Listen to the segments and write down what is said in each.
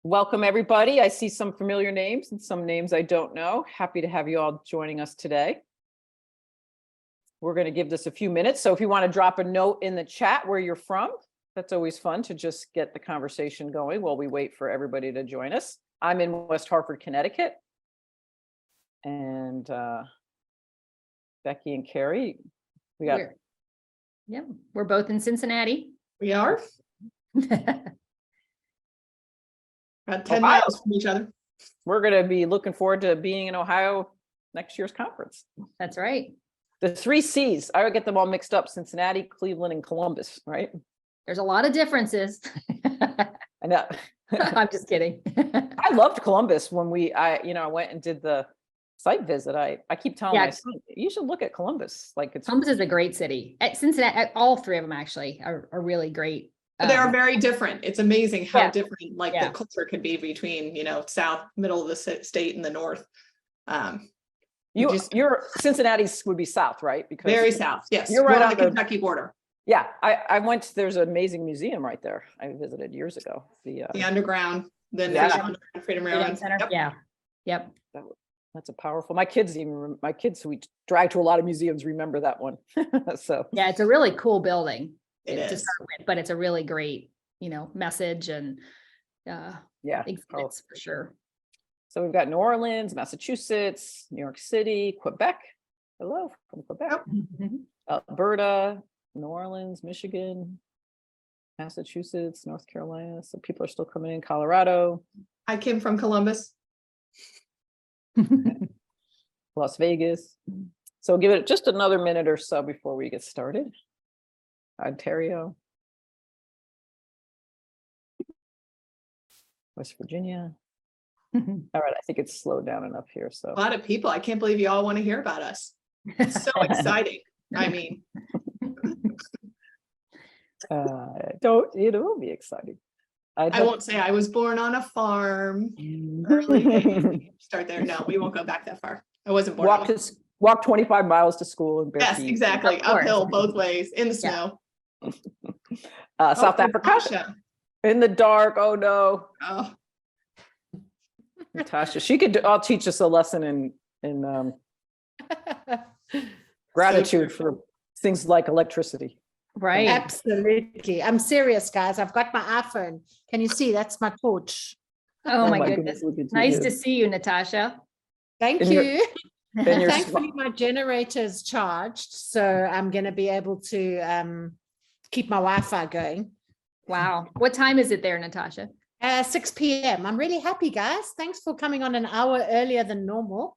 Welcome, everybody. I see some familiar names and some names I don't know. Happy to have you all joining us today. We're going to give this a few minutes. So if you want to drop a note in the chat where you're from, that's always fun to just get the conversation going while we wait for everybody to join us. I'm in West Hartford, Connecticut. And Becky and Kerry, we're both in Cincinnati. We are about 10 miles from each other. We're going to be looking forward to being in Ohio next year's conference. That's right. The 3 C's. I would get them all mixed up: Cincinnati, Cleveland, and Columbus, right? There's a lot of differences. I know. I'm just kidding. I loved Columbus when I went and did the site visit. I keep telling my son, you should look at Columbus. Columbus is a great city. At Cincinnati, all 3 of them actually are really great. They are very different. It's amazing how different the culture could be between, south, middle of the state and the north. Your Cincinnati's would be south, right? Because very south. Yes. You're right on the Kentucky border. Yeah. I went there's an amazing museum right there. I visited years ago. The underground, the Freedom Railroad. Center. Yep. Yep. That's a powerful, my kids who we drag to a lot of museums remember that one. So yeah, it's a really cool building. It is. To start with, but it's a really great, message and exhibits for sure. So we've got New Orleans, Massachusetts, New York City, Quebec. Hello from Quebec. Alberta, New Orleans, Michigan, Massachusetts, North Carolina. So people are still coming in. Colorado. I came from Columbus. Las Vegas. So give it just another minute or so before we get started. Ontario, West Virginia. All right, I think it's slowed down enough here. So a lot of people. I can't believe you all want to hear about us. It's so exciting. I mean, it will be exciting. I won't say I was born on a farm. Early start there. No, we won't go back that far. I wasn't born. Walk 25 miles to school in Yes, exactly. Uphill both ways in the snow. South Africa in the dark. Oh no. Oh. Natasha, she could I'll teach us a lesson in gratitude for things like electricity. Right. Absolutely. I'm serious, guys. I've got my iPhone. Can you see? That's my torch. Oh my goodness. Nice to see you, Natasha. Thank you. Thankfully, my generator is charged, so I'm going to be able to keep my Wi-Fi going. Wow. What time is it there, Natasha? 6 p.m. I'm really happy, guys. Thanks for coming on an hour earlier than normal.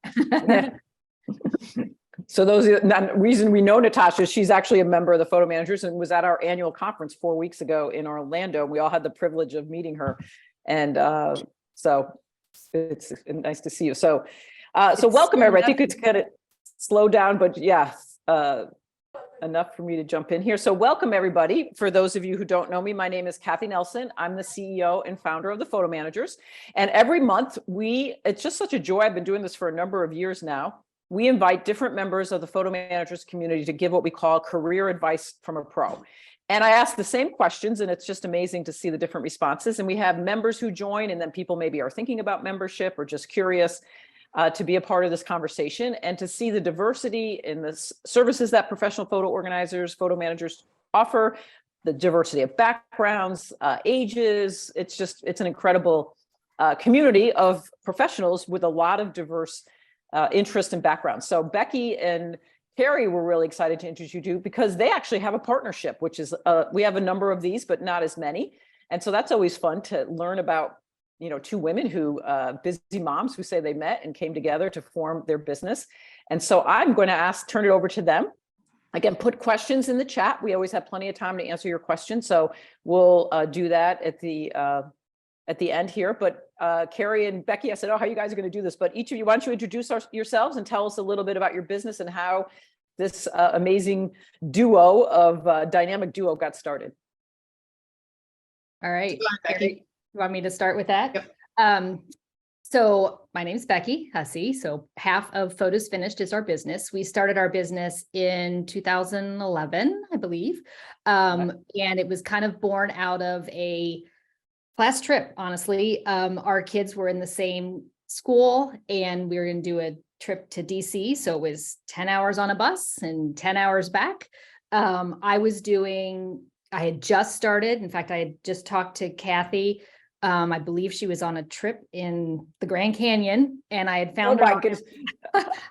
So the reason we know Natasha, she's actually a member of the Photo Managers and was at our annual conference 4 weeks ago in Orlando. We all had the privilege of meeting her. And so it's nice to see you. So welcome, everybody. I think it's kind of slow down, but enough for me to jump in here. So welcome, everybody. For those of you who don't know me, my name is Kathy Nelson. I'm the CEO and founder of the Photo Managers. And every month it's just such a joy. I've been doing this for a number of years now. We invite different members of the Photo Managers community to give what we call career advice from a pro. And I ask the same questions, and it's just amazing to see the different responses. And we have members who join, and then people maybe are thinking about membership or just curious to be a part of this conversation and to see the diversity in the services that professional photo organizers, photo managers offer, the diversity of backgrounds, ages. It's an incredible community of professionals with a lot of diverse interest and background. So Becky and Kerry were really excited to introduce you to because they actually have a partnership, which is we have a number of these, but not as many. And so that's always fun to learn about, 2 women who busy moms who say they met and came together to form their business. And so I'm going to turn it over to them. Again, put questions in the chat. We always have plenty of time to answer your questions. So we'll do that at the end here. But Kerry and Becky, I said, how you guys are going to do this? But each of you, why don't you introduce yourselves and tell us a little bit about your business and how this amazing dynamic duo got started. All right. Becky. You want me to start with that? Yep. So my name is Becky Hussey. So half of Photos Finished is our business. We started our business in 2011, I believe. And it was kind of born out of a Class trip, honestly. Our kids were in the same school and we were going to do a trip to DC. So it was 10 hours on a bus and 10 hours back. I had just started. In fact, I had just talked to Kathy. I believe she was on a trip in the Grand Canyon, and I had found her.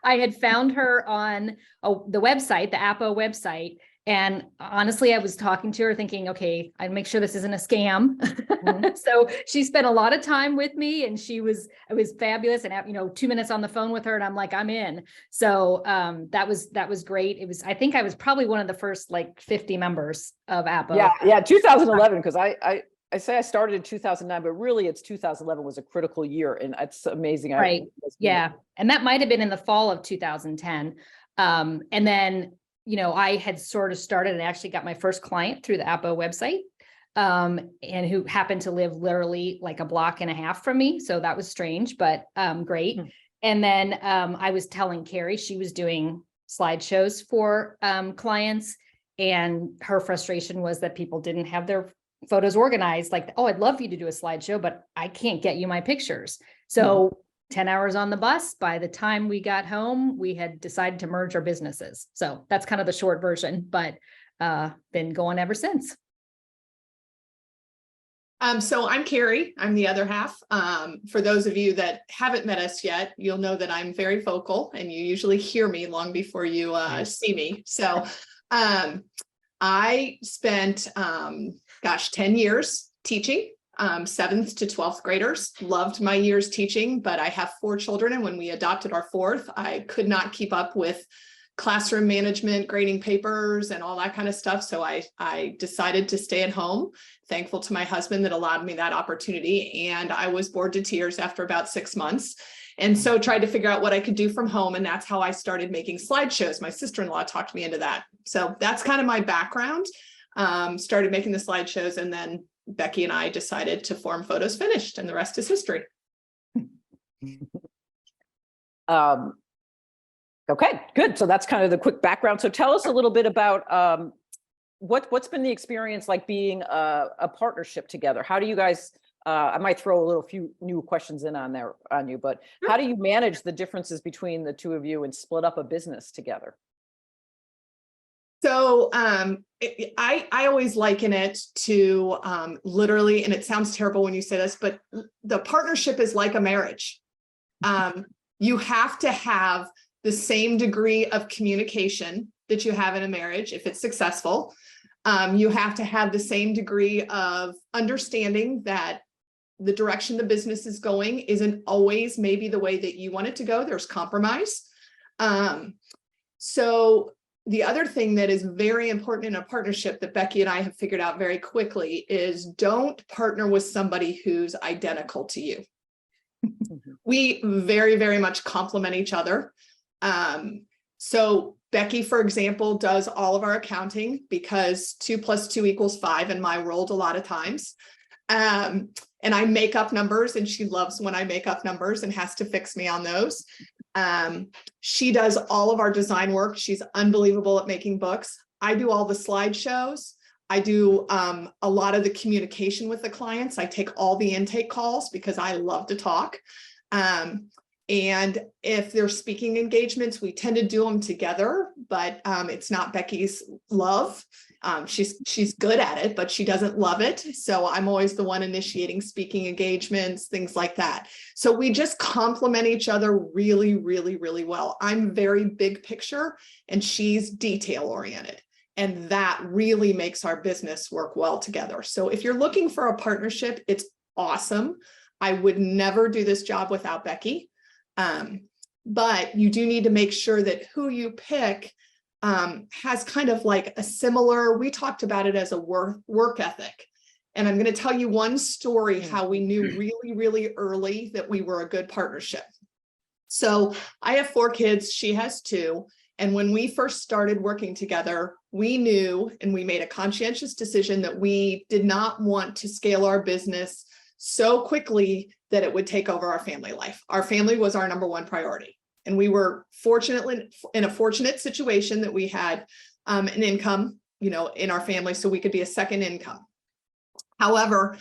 I had found her on the website, the APO website. And honestly, I was talking to her thinking, okay, I'd make sure this isn't a scam. Mm-hmm. So she spent a lot of time with me and it was fabulous. And, 2 minutes on the phone with her and I'm like, I'm in. So that was great. I think I was probably one of the first like 50 members of APO. Yeah. 2011. Because I say I started in 2009, but really it's 2011 was a critical year. And it's amazing. Right. Yeah. And that might've been in the fall of 2010. And then I had sort of started and actually got my first client through the APO website, and who happened to live literally like a block and a half from me. So that was strange, but great. Mm-hmm. And then I was telling Kerry, she was doing slideshows for clients, and her frustration was that people didn't have their photos organized. Like, oh, I'd love for you to do a slideshow, but I can't get you my pictures. So 10 hours on the bus. By the time we got home, we had decided to merge our businesses. So that's kind of the short version, but been going ever since. So I'm Kerry. I'm the other half. For those of you that haven't met us yet, you'll know that I'm very vocal and you usually hear me long before you see me. So I spent, 10 years teaching. 7th to 12th graders. Loved my years teaching, but I have 4 children. And when we adopted our 4th, I could not keep up with classroom management, grading papers and all that kind of stuff. So I decided to stay at home. Thankful to my husband that allowed me that opportunity. And I was bored to tears after about 6 months. And so tried to figure out what I could do from home. And that's how I started making slideshows. My sister-in-law talked me into that. So that's kind of my background. Started making the slideshows, and then Becky and I decided to form Photos Finished, and the rest is history. Okay, good. So that's kind of the quick background. So tell us a little bit about what's been the experience like being a partnership together? How do you guys, I might throw few new questions in on you, but how do you manage the differences between the two of you and split up a business together? So I always liken it to literally, and it sounds terrible when you say this, but the partnership is like a marriage. You have to have the same degree of communication that you have in a marriage if it's successful. You have to have the same degree of understanding that the direction the business is going isn't always maybe the way that you want it to go. There's compromise. So the other thing that is very important in a partnership that Becky and I have figured out very quickly is don't partner with somebody who's identical to you. We very, very much complement each other. So Becky, for example, does all of our accounting because 2 + 2 = 5 in my world a lot of times. And I make up numbers, and she loves when I make up numbers and has to fix me on those. She does all of our design work. She's unbelievable at making books. I do all the slideshows. I do a lot of the communication with the clients. I take all the intake calls because I love to talk. And if they're speaking engagements, we tend to do them together, but it's not Becky's love. She's good at it, but she doesn't love it. So I'm always the one initiating speaking engagements, things like that. So we just complement each other really, really, really well. I'm very big picture and she's detail oriented. And that really makes our business work well together. So if you're looking for a partnership, it's awesome. I would never do this job without Becky. But you do need to make sure that who you pick has kind of like a similar, we talked about it as a work ethic. And I'm going to tell you one story how we knew really, really early that we were a good partnership. So I have 4 kids, she has 2. And when we first started working together, we knew and we made a conscientious decision that we did not want to scale our business so quickly that it would take over our family life. Our family was our number 1 priority. And we were fortunately in a fortunate situation that we had an income, in our family, so we could be a second income. However,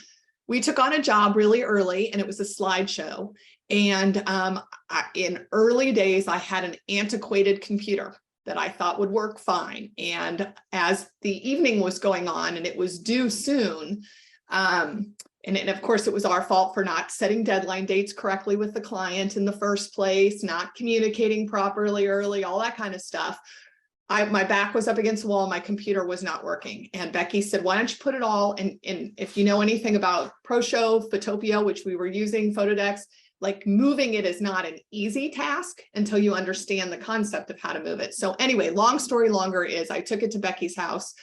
we took on a job really early, and it was a slideshow. And in early days, I had an antiquated computer that I thought would work fine. And as the evening was going on and it was due soon, and of course, it was our fault for not setting deadline dates correctly with the client in the first place, not communicating properly early, all that kind of stuff. My back was up against the wall, my computer was not working. And Becky said, why don't you put it all in if you know anything about ProShow, Photopia, which we were using, Photodex, like moving it is not an easy task until you understand the concept of how to move it. So anyway, long story longer is I took it to Becky's house,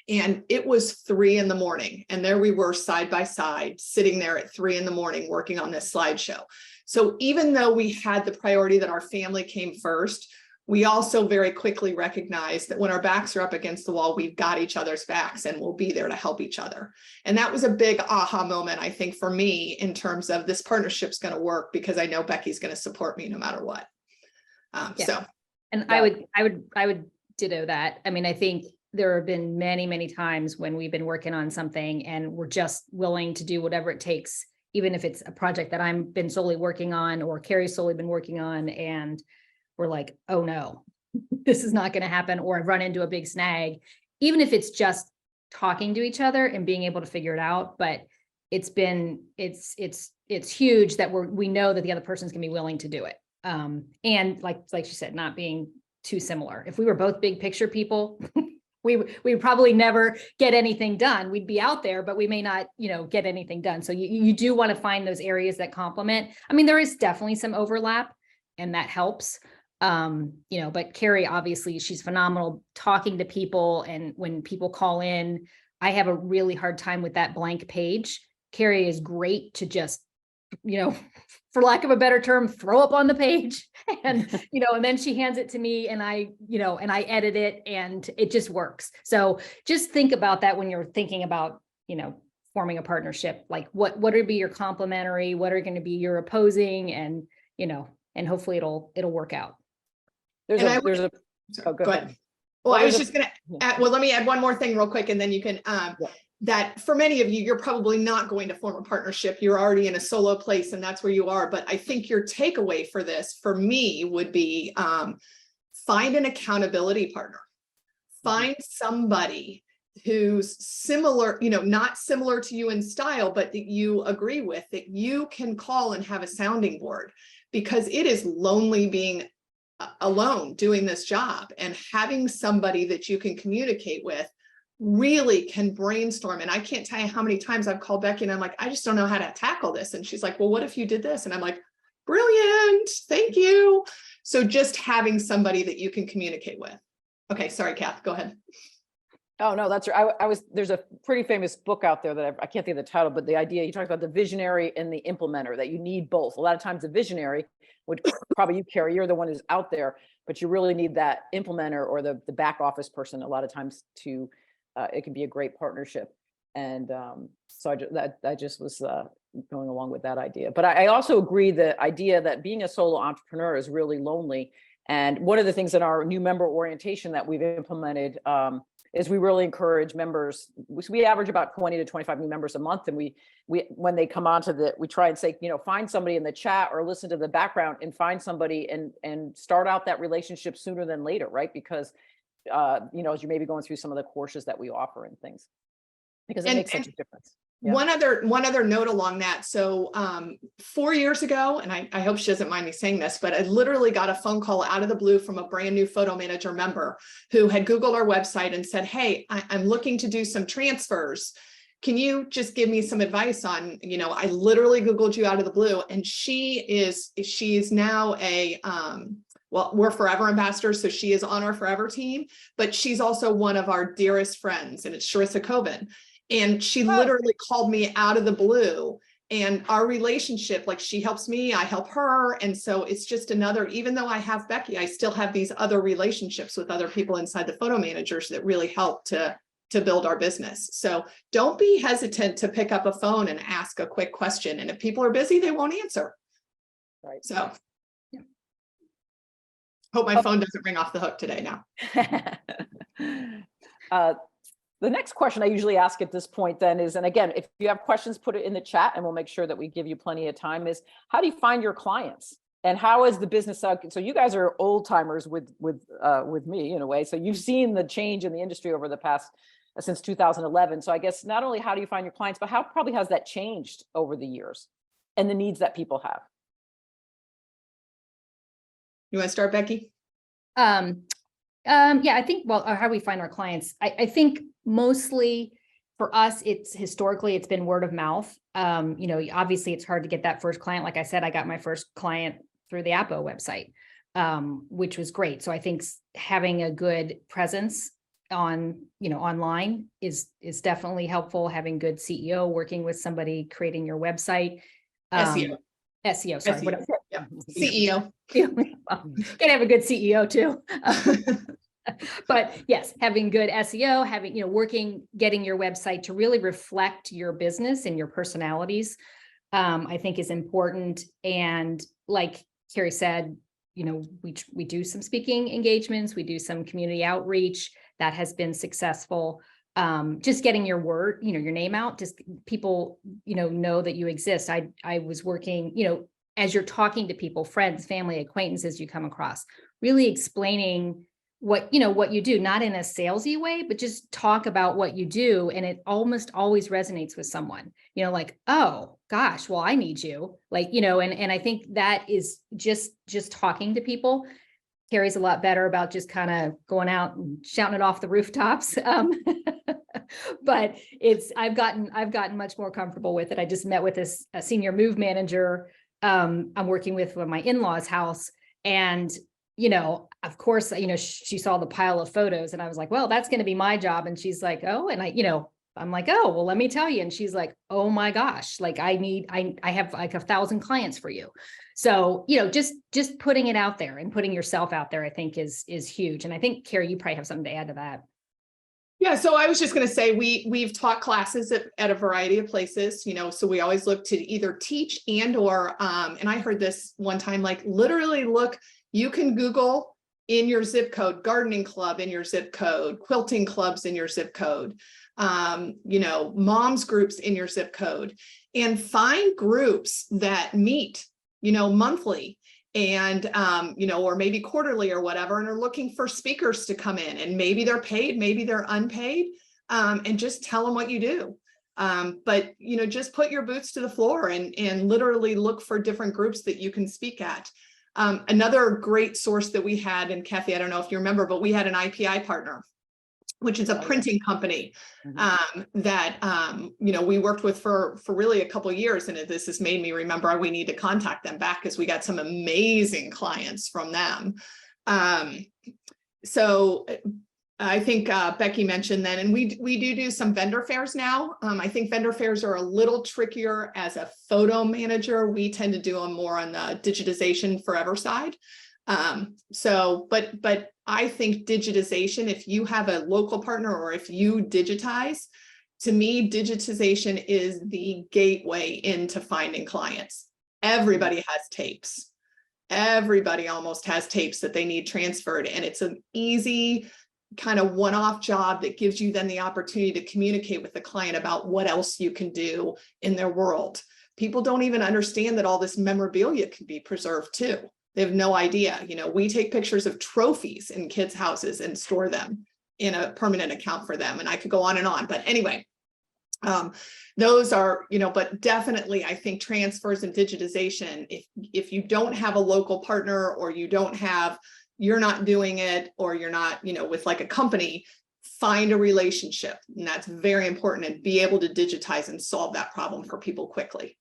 and it was 3 a.m. and there we were side by side sitting there at 3 a.m. working on this slideshow. So even though we had the priority that our family came first, we also very quickly recognized that when our backs are up against the wall, we've got each other's backs and we'll be there to help each other. And that was a big aha moment, I think, for me in terms of this partnership's going to work because I know Becky's going to support me no matter what. So, and yeah. I would ditto that. I mean, I think there have been many, many times when we've been working on something and we're just willing to do whatever it takes, even if it's a project that I've been solely working on or Kerry's solely been working on, and we're like, oh no, this is not going to happen, or I've run into a big snag, even if it's just talking to each other and being able to figure it out. But it's huge that we know that the other person's gonna be willing to do it. And like she said, not being too similar. If we were both big picture people, we would probably never get anything done. We'd be out there, but we may not, get anything done. So you do want to find those areas that complement. I mean, there is definitely some overlap, and that helps. But Kerry, obviously, she's phenomenal talking to people. And when people call in, I have a really hard time with that blank page. Kerry is great to just, for lack of a better term, throw up on the page and, and then she hands it to me and I edit it and it just works. So just think about that when you're thinking about, forming a partnership, like what would be your complementary, what are going to be your opposing, and, and hopefully it'll work out. Go ahead. Well, I was just going to add, let me add one more thing real quick, and then you can, that for many of you, you're probably not going to form a partnership. You're already in a solo place and that's where you are. But I think your takeaway for this, for me, would be find an accountability partner. Find somebody who's similar, not similar to you in style, but that you agree with, that you can call and have a sounding board, because it is lonely being alone doing this job, and having somebody that you can communicate with really can brainstorm. And I can't tell you how many times I've called Becky and I'm like, I just don't know how to tackle this. And she's like, well, what if you did this? And I'm like, brilliant, thank you. So just having somebody that you can communicate with. Okay, sorry, Kath, go ahead. Oh, no, that's right. There's a pretty famous book out there that I can't think of the title, but the idea, he talks about the visionary and the implementer, that you need both. A lot of times the visionary, which probably you, Kerry, you're the one who's out there, but you really need that implementer or the back office person a lot of times to, it can be a great partnership. And so I just was going along with that idea. But I also agree the idea that being a solo entrepreneur is really lonely. And one of the things in our new member orientation that we've implemented is we really encourage members. We average about 20 to 25 new members a month. And we when they come onto we try and say, find somebody in the chat or listen to the background and find somebody and start out that relationship sooner than later, right? Because, as you may be going through some of the courses that we offer and things, because it makes such a difference. Yeah. One other note along that. So 4 years ago, and I hope she doesn't mind me saying this, but I literally got a phone call out of the blue from a brand new photo manager member who had Googled our website and said, hey, I'm looking to do some transfers. Can you just give me some advice on, I literally Googled you out of the blue. And she's now we're Forever ambassadors, so she is on our Forever team, but she's also one of our dearest friends, and it's Sharissa Coben. And she literally called me out of the blue, and our relationship, like, she helps me, I help her. And so it's just another, even though I have Becky, I still have these other relationships with other people inside the photo managers that really help to build our business. So don't be hesitant to pick up a phone and ask a quick question. And if people are busy, they won't answer. Right. So hope my phone doesn't ring off the hook today now. The next question I usually ask at this point then is, and again, if you have questions, put it in the chat and we'll make sure that we give you plenty of time, is how do you find your clients? And how is the business? So you guys are old timers with me in a way. So you've seen the change in the industry over the past, since 2011. So I guess not only how do you find your clients, but how probably has that changed over the years and the needs that people have? You want to start, Becky? Yeah, I think, well, how we find our clients, I think mostly for us, historically, it's been word of mouth. Obviously it's hard to get that first client. Like I said, I got my first client through the APO website, which was great. So I think having a good presence online is definitely helpful. Having good CEO, working with somebody, creating your website. SEO, sorry. SEO. Yeah. CEO. Gotta have a good CEO too. But yes, having good SEO, getting your website to really reflect your business and your personalities, I think is important. And like Kerry said, we do some speaking engagements, we do some community outreach that has been successful. Just getting your word, your name out, just people, know that you exist. I was working, as you're talking to people, friends, family, acquaintances you come across, really explaining what you do, not in a salesy way, but just talk about what you do. And it almost always resonates with someone, like, oh gosh, well, I need you, and I think that is just talking to people. Kerry's a lot better about just kind of going out and shouting it off the rooftops. But I've gotten much more comfortable with it. I just met with a senior move manager I'm working with my in-laws' house, and of course, she saw the pile of photos and I was like, well, that's going to be my job. And she's like, oh, and I'm like, oh, well, let me tell you. And she's like, oh my gosh, like I have like 1,000 clients for you. So, just putting it out there and putting yourself out there, I think is huge. And I think, Kerry, you probably have something to add to that. Yeah, so I was just going to say, we've taught classes at a variety of places, so we always look to either teach and I heard this one time, like literally you can Google in your zip code, gardening club in your zip code, quilting clubs in your zip code, moms groups in your zip code, and find groups that meet, monthly and, or maybe quarterly or whatever, and are looking for speakers to come in, and maybe they're paid, maybe they're unpaid, and just tell them what you do. But, just put your boots to the floor and literally look for different groups that you can speak at. Another great source that we had, and Kathy, I don't know if you remember, but we had an IPI partner, which is a printing company that, we worked with for really a couple of years. And this has made me remember we need to contact them back because we got some amazing clients from them. So I think Becky mentioned that, and we do some vendor fairs now. I think vendor fairs are a little trickier as a photo manager. We tend to do them more on the digitization forever side. But I think digitization, if you have a local partner or if you digitize, to me, digitization is the gateway into finding clients. Everybody has tapes. Everybody almost has tapes that they need transferred, and it's an easy kind of one-off job that gives you then the opportunity to communicate with the client about what else you can do in their world. People don't even understand that all this memorabilia can be preserved too. They have no idea. We take pictures of trophies in kids' houses and store them in a permanent account for them. And I could go on and on, but anyway, those are, but definitely I think transfers and digitization, if you don't have a local partner, or you're not doing it, or you're not, with like a company, find a relationship. And that's very important, and be able to digitize and solve that problem for people quickly.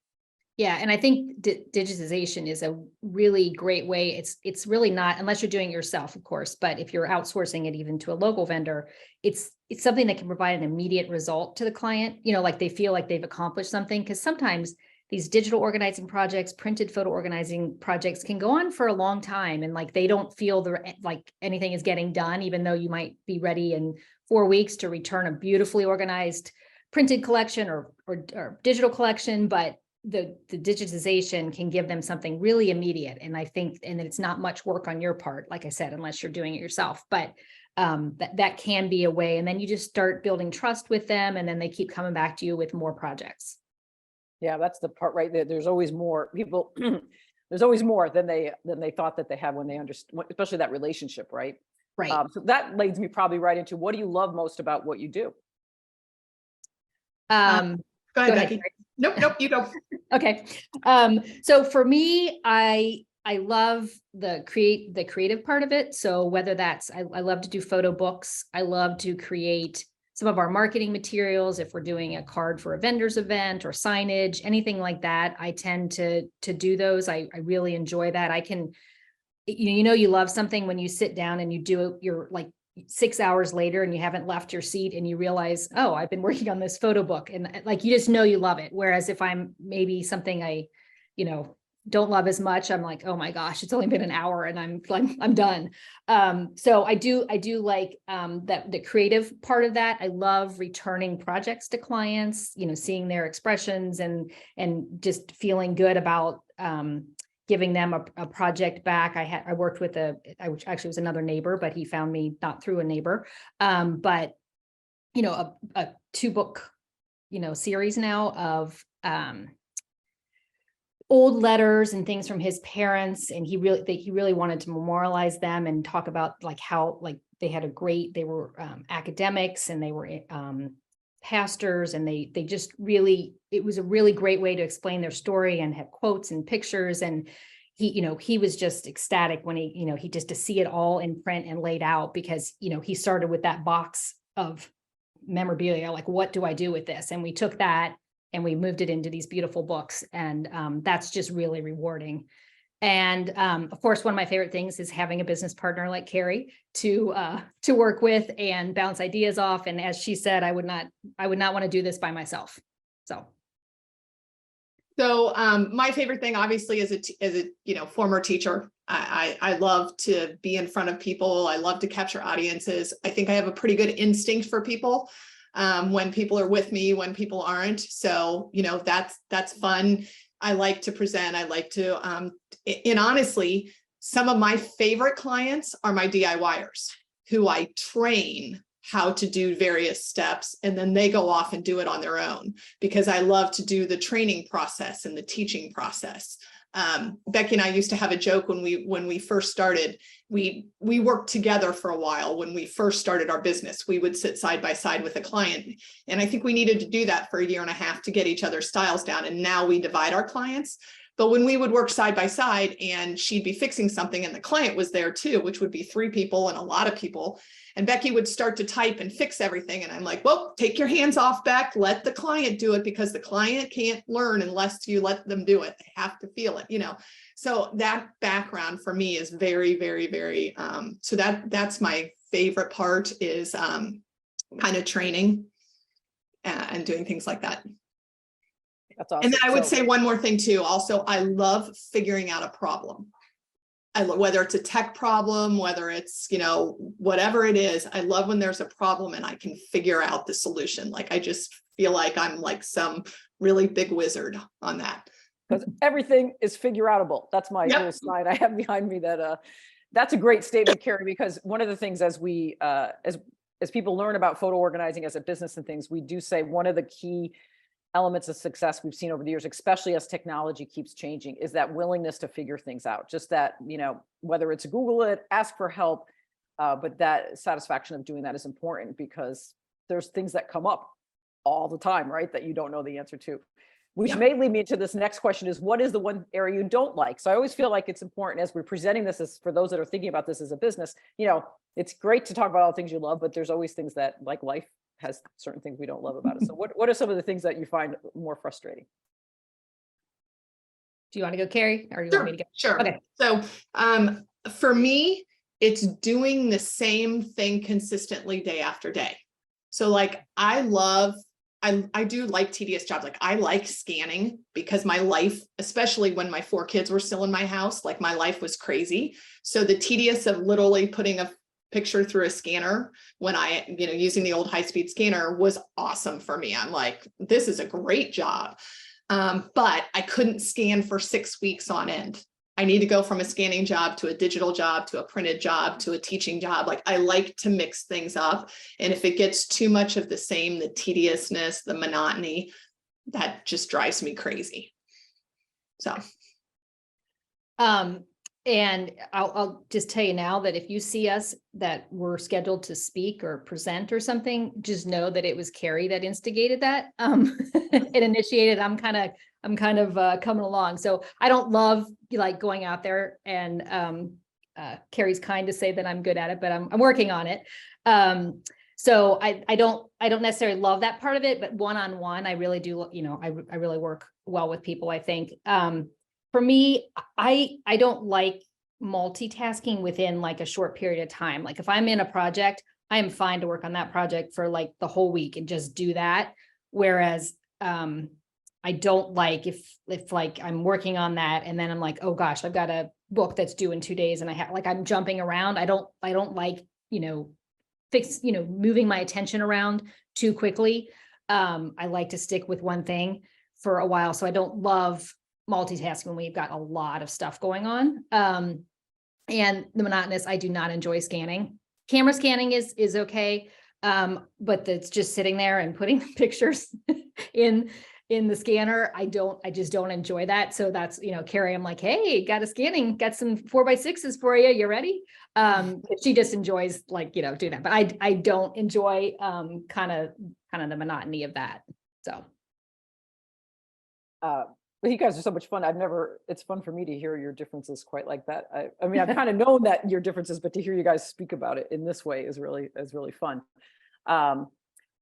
Yeah. And I think digitization is a really great way. It's really not, unless you're doing it yourself, of course, but if you're outsourcing it even to a local vendor, it's something that can provide an immediate result to the client, like they feel like they've accomplished something. Because sometimes these digital organizing projects, printed photo organizing projects can go on for a long time. And like, they don't feel like anything is getting done, even though you might be ready in 4 weeks to return a beautifully organized printed collection or digital collection. But the digitization can give them something really immediate. And I think, and it's not much work on your part, like I said, unless you're doing it yourself. But that can be a way. And then you just start building trust with them, and then they keep coming back to you with more projects. Yeah, that's the part right there. There's always more people. There's always more than they thought that they had when they understood, especially that relationship, right? Right. So that leads me probably right into, what do you love most about what you do? Go ahead, Becky. Kerry. Nope, you go. Okay. So for me, I love the creative part of it. So whether that's, I love to do photo books. I love to create some of our marketing materials. If we're doing a card for a vendor's event or signage, anything like that, I tend to do those. I really enjoy that. I can, you love something when you sit down and you do it, you're like 6 hours later and you haven't left your seat and you realize, oh, I've been working on this photo book, and like, you just know you love it. Whereas if I'm maybe something I, don't love as much, I'm like, oh my gosh, it's only been an hour and I'm done. So I do like that the creative part of that. I love returning projects to clients, seeing their expressions and just feeling good about giving them a project back. I worked with which actually was another neighbor, but he found me not through a neighbor. But a 2-book, series now of old letters and things from his parents. And he really wanted to memorialize them and talk about like how, like, they were academics and they were pastors, and they just really, it was a really great way to explain their story and have quotes and pictures. And he was just ecstatic when he just to see it all in print and laid out, because, he started with that box of memorabilia, like, what do I do with this? And we took that and we moved it into these beautiful books. And that's just really rewarding. And of course, one of my favorite things is having a business partner like Kerry to work with and bounce ideas off. And as she said, I would not want to do this by myself. So my favorite thing, obviously, as a former teacher, I love to be in front of people. I love to capture audiences. I think I have a pretty good instinct for people. When people are with me, when people aren't. So, that's fun. I like to present. I like to, and honestly, some of my favorite clients are my DIYers who I train how to do various steps, and then they go off and do it on their own, because I love to do the training process and the teaching process. Becky and I used to have a joke when we first started. We worked together for a while. When we first started our business, we would sit side by side with a client. And I think we needed to do that for 1.5 years to get each other's styles down. And now we divide our clients. But when we would work side by side and she'd be fixing something and the client was there too, which would be 3 people and a lot of people, and Becky would start to type and fix everything. And I'm like, well, take your hands off, Beck, let the client do it, because the client can't learn unless you let them do it. They have to feel it, So that background for me is very, very, very, so that's my favorite part, is kind of training and doing things like that. That's awesome. And then I would say one more thing too. Also, I love figuring out a problem. Whether it's a tech problem, whether it's, whatever it is, I love when there's a problem and I can figure out the solution. Like, I just feel like I'm like some really big wizard on that. Because everything is figure outable. That's my little slide I have behind me. That's a great statement, Kerry, because one of the things as we, as people learn about photo organizing as a business and things, we do say one of the key elements of success we've seen over the years, especially as technology keeps changing, is that willingness to figure things out. Just that, whether it's Google it, ask for help, but that satisfaction of doing that is important, because there's things that come up all the time, right, that you don't know the answer to. Which may lead me to this next question, is what is the one area you don't like? So I always feel like it's important, as we're presenting this, as for those that are thinking about this as a business, it's great to talk about all the things you love, but there's always things that, like, life has certain things we don't love about it. So what are some of the things that you find more frustrating? Do you want to go, Kerry, or do you want me to go? Sure. Okay. So for me, it's doing the same thing consistently day after day. So like, I do like tedious jobs. Like, I like scanning, because my life, especially when my 4 kids were still in my house, like, my life was crazy. So the tedious of literally putting a picture through a scanner when I, using the old high-speed scanner, was awesome for me. I'm like, this is a great job. But I couldn't scan for 6 weeks on end. I need to go from a scanning job to a digital job to a printed job to a teaching job. Like, I like to mix things up. And if it gets too much of the same, the tediousness, the monotony, that just drives me crazy. So. And I'll just tell you now that if you see us that we're scheduled to speak or present or something, just know that it was Kerry that instigated that. It initiated. I'm kind of coming along. So I don't love like going out there, and Kerry's kind to say that I'm good at it, but I'm working on it. So I don't necessarily love that part of it, but one-on-one, I really do. I really work well with people, I think. For me, I don't like multitasking within like a short period of time. Like if I'm in a project, I am fine to work on that project for like the whole week and just do that. Whereas I don't like if like I'm working on that and then I'm like, oh gosh, I've got a book that's due in 2 days and I'm jumping around. I don't like, moving my attention around too quickly. I like to stick with one thing for a while. So I don't love multitasking when we've got a lot of stuff going on. And the monotonous, I do not enjoy scanning. Camera scanning is okay. But it's just sitting there and putting pictures in the scanner. I just don't enjoy that. So that's, Kerry, I'm like, hey, got some 4x6s for you. You ready? She just enjoys doing that, but I don't enjoy kind of the monotony of that. So. But you guys are so much fun. It's fun for me to hear your differences quite like that. I mean, I've kind of known that your differences, but to hear you guys speak about it in this way is really fun.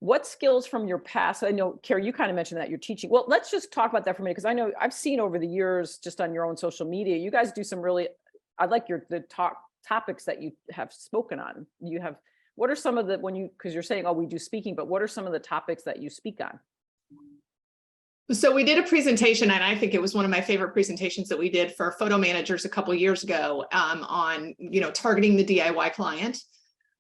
What skills from your past? I know, Kerry, you kind of mentioned that you're teaching. Well, let's just talk about that for a minute, because I know I've seen over the years, just on your own social media, you guys do some really, I like the topics that you have spoken on. What are some of the, because you're saying, oh, we do speaking, but what are some of the topics that you speak on? So we did a presentation, and I think it was one of my favorite presentations that we did for photo managers a couple of years ago on, targeting the DIY client.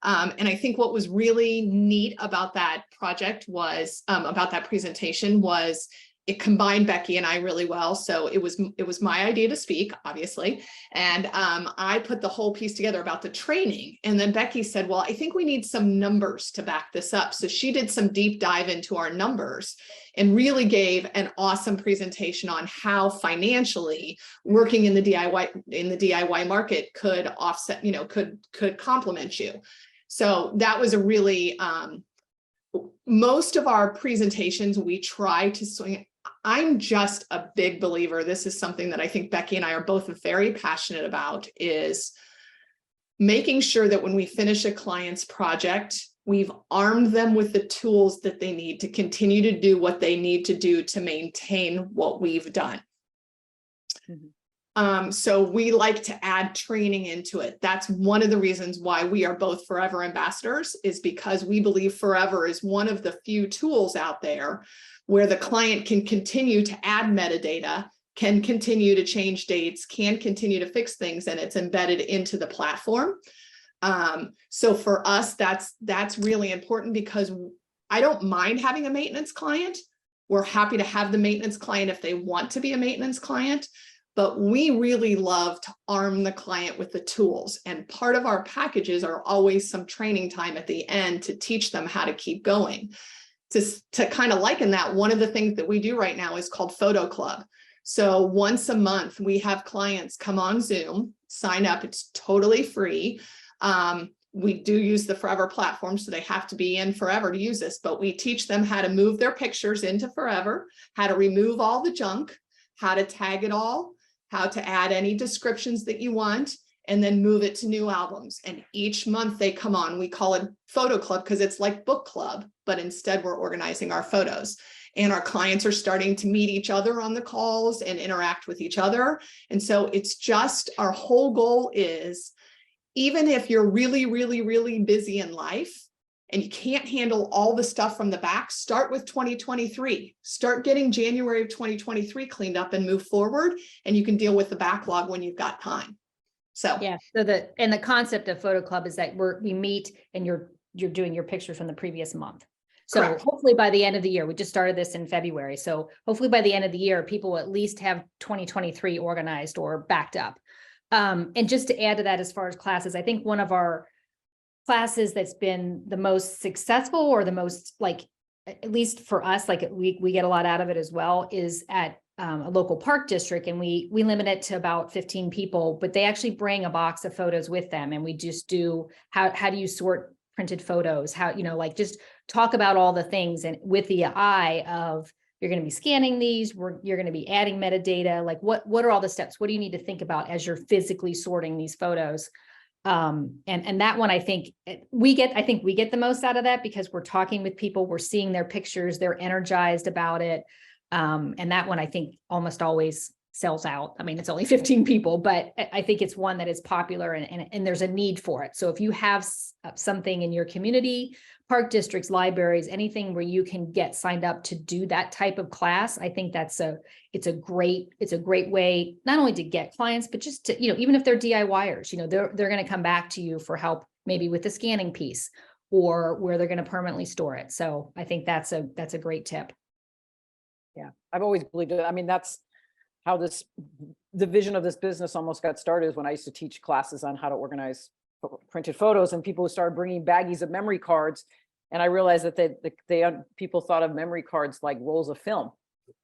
And I think what was really neat about that project was, about that presentation was, it combined Becky and I really well. So it was my idea to speak, obviously. And I put the whole piece together about the training. And then Becky said, well, I think we need some numbers to back this up. So she did some deep dive into our numbers and really gave an awesome presentation on how financially working in the DIY market could offset, could complement you. So that was a really, most of our presentations, we try to swing. I'm just a big believer. This is something that I think Becky and I are both very passionate about, is making sure that when we finish a client's project, we've armed them with the tools that they need to continue to do what they need to do to maintain what we've done. Mm-hmm. So we like to add training into it. That's one of the reasons why we are both Forever ambassadors, is because we believe Forever is one of the few tools out there where the client can continue to add metadata, can continue to change dates, can continue to fix things, and it's embedded into the platform. So for us, that's really important, because I don't mind having a maintenance client. We're happy to have the maintenance client if they want to be a maintenance client, but we really love to arm the client with the tools. And part of our packages are always some training time at the end to teach them how to keep going. To kind of liken that, one of the things that we do right now is called Photo Club. So once a month, we have clients come on Zoom, sign up. It's totally free. We do use the Forever platform, so they have to be in Forever to use this, but we teach them how to move their pictures into Forever, how to remove all the junk, how to tag it all, how to add any descriptions that you want, and then move it to new albums. And each month they come on, we call it Photo Club because it's like book club, but instead we're organizing our photos. And our clients are starting to meet each other on the calls and interact with each other. And so it's just, our whole goal is, even if you're really, really, really busy in life and you can't handle all the stuff from the back, start with 2023. Start getting January of 2023 cleaned up and move forward, and you can deal with the backlog when you've got time. So yeah, so the concept of Photo Club is that we meet and you're doing your pictures from the previous month. So Correct. hopefully by the end of the year, we just started this in February. So hopefully by the end of the year, people will at least have 2023 organized or backed up. And just to add to that, as far as classes, I think one of our classes that's been the most successful, or the most, like, at least for us, like we get a lot out of it as well, is at a local park district, and we limit it to about 15 people, but they actually bring a box of photos with them, and we just do how do you sort printed photos, how, you know, like, just talk about all the things, and with the eye of, you're going to be scanning these, you're going to be adding metadata, like what are all the steps, what do you need to think about as you're physically sorting these photos. And that one, I think we get the most out of that, because we're talking with people, we're seeing their pictures, they're energized about it. And that one, I think, almost always sells out. I mean, it's only 15 people, but I think it's one that is popular, and there's a need for it. So if you have something in your community, park districts, libraries, anything where you can get signed up to do that type of class, I think it's a great way, not only to get clients, but just to, you know, even if they're DIYers, you know, they're going to come back to you for help, maybe with the scanning piece, or where they're going to permanently store it. So I think that's a great tip. Yeah, I've always believed it. I mean, that's how the vision of this business almost got started, is when I used to teach classes on how to organize printed photos, and people started bringing baggies of memory cards. And I realized that people thought of memory cards like rolls of film.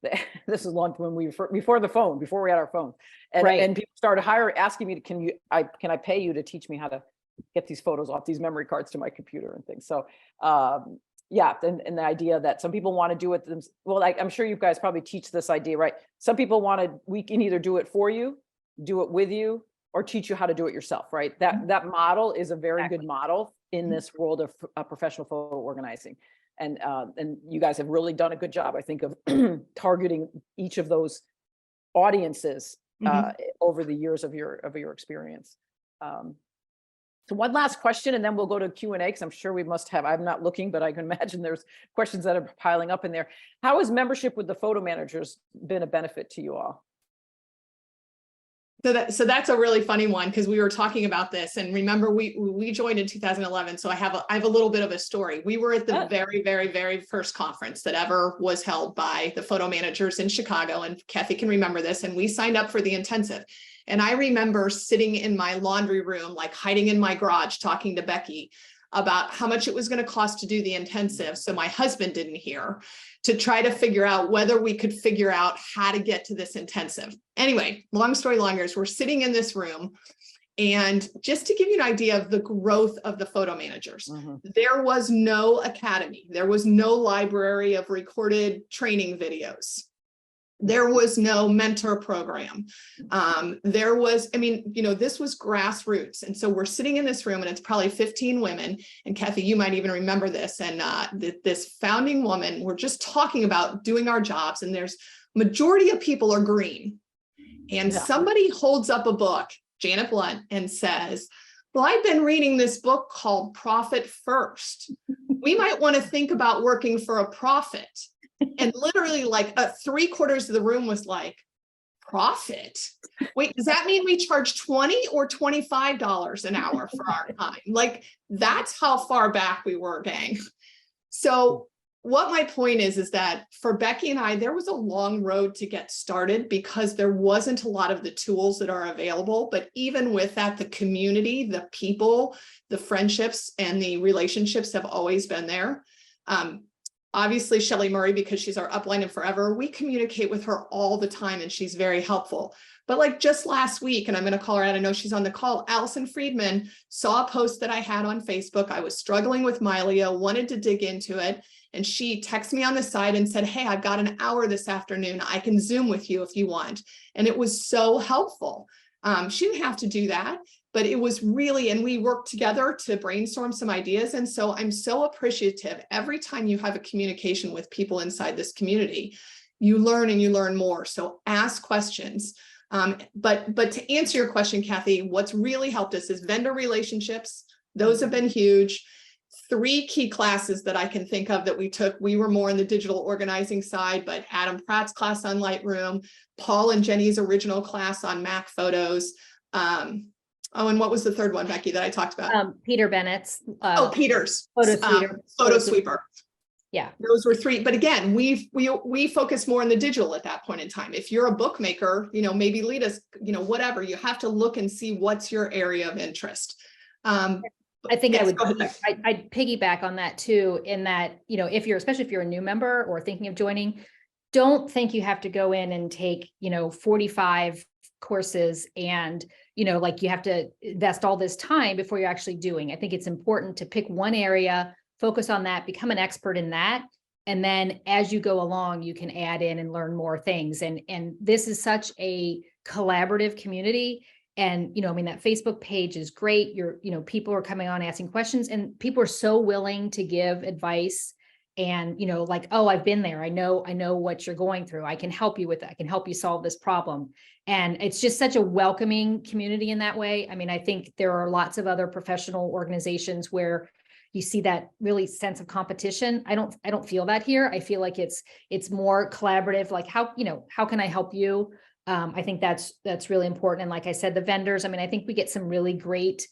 This is long when before we had our phone, and, right. And people started asking me, can I pay you to teach me how to get these photos off these memory cards to my computer and things. So, yeah, and the idea that some people want to do it well, I'm sure you guys probably teach this idea, right? Some people we can either do it for you, do it with you, or teach you how to do it yourself, right? That model is a very good model in this world of professional photo organizing. And you guys have really done a good job, I think, of targeting each of those audiences over the years of your experience. So one last question, and then we'll go to Q&A, because I'm sure we must have, I'm not looking, but I can imagine there's questions that are piling up in there. How has membership with the photo managers been a benefit to you all? So that's a really funny one, because we were talking about this, and remember we joined in 2011. So I have a little bit of a story. We were at the very, very, very first conference that ever was held by the photo managers in Chicago, and Kathy can remember this. And we signed up for the intensive. And I remember sitting in my laundry room, like hiding in my garage, talking to Becky about how much it was going to cost to do the intensive, so my husband didn't hear, to try to figure out whether we could figure out how to get to this intensive. Anyway, long story longer, is we're sitting in this room, and just to give you an idea of the growth of the photo managers, there was no academy, there was no library of recorded training videos. There was no mentor program. There was, I mean, you know, this was grassroots. And so we're sitting in this room, and it's probably 15 women. And Kathy, you might even remember this. And this founding woman, we're just talking about doing our jobs. And there's majority of people are green. And somebody holds up a book, Janet Blunt, and says, well, I've been reading this book called Profit First. We might want to think about working for a profit. And literally, like 3/4 of the room was like, profit? Wait, does that mean we charge $20 or $25 an hour for our time? Like, that's how far back we were, gang. So what my point is that for Becky and I, there was a long road to get started, because there wasn't a lot of the tools that are available. But even with that, the community, the people, the friendships, and the relationships have always been there. Obviously, Shelley Murray, because she's our upline and forever, we communicate with her all the time, and she's very helpful. But like just last week, and I'm going to call her out, I know she's on the call, Allison Friedman saw a post that I had on Facebook. I was struggling with Mylio, wanted to dig into it. And she texted me on the side and said, hey, I've got an hour this afternoon. I can Zoom with you if you want. And it was so helpful. She didn't have to do that, but it was really, and we worked together to brainstorm some ideas. And so I'm so appreciative. Every time you have a communication with people inside this community, you learn and you learn more. So ask questions. But to answer your question, Kathy, what's really helped us is vendor relationships. Those have been huge. 3 key classes that I can think of that we took. We were more in the digital organizing side, but Adam Pratt's class on Lightroom, Paul and Jenny's original class on Mac Photos. Oh, and what was the third one, Becky, that I talked about? Peter Bennett's. Peter's Photo Sweeper. Photo Sweeper. Yeah. Those were three. But again, we focus more on the digital at that point in time. If you're a bookmaker, maybe lead us, whatever, you have to look and see what's your area of interest. I think yes, I'd piggyback on that too, in that, especially if you're a new member or thinking of joining, don't think you have to go in and take, 45 courses and, like you have to invest all this time before you're actually doing. I think it's important to pick one area, focus on that, become an expert in that. And then as you go along, you can add in and learn more things. And this is such a collaborative community. And, that Facebook page is great. People are coming on asking questions, and people are so willing to give advice and, like, oh, I've been there. I know what you're going through. I can help you with it. I can help you solve this problem. And it's just such a welcoming community in that way. I think there are lots of other professional organizations where you see that really sense of competition. I don't feel that here. I feel like it's more collaborative. Like how can I help you? I think that's really important. And like I said, the vendors, I think we get some really great,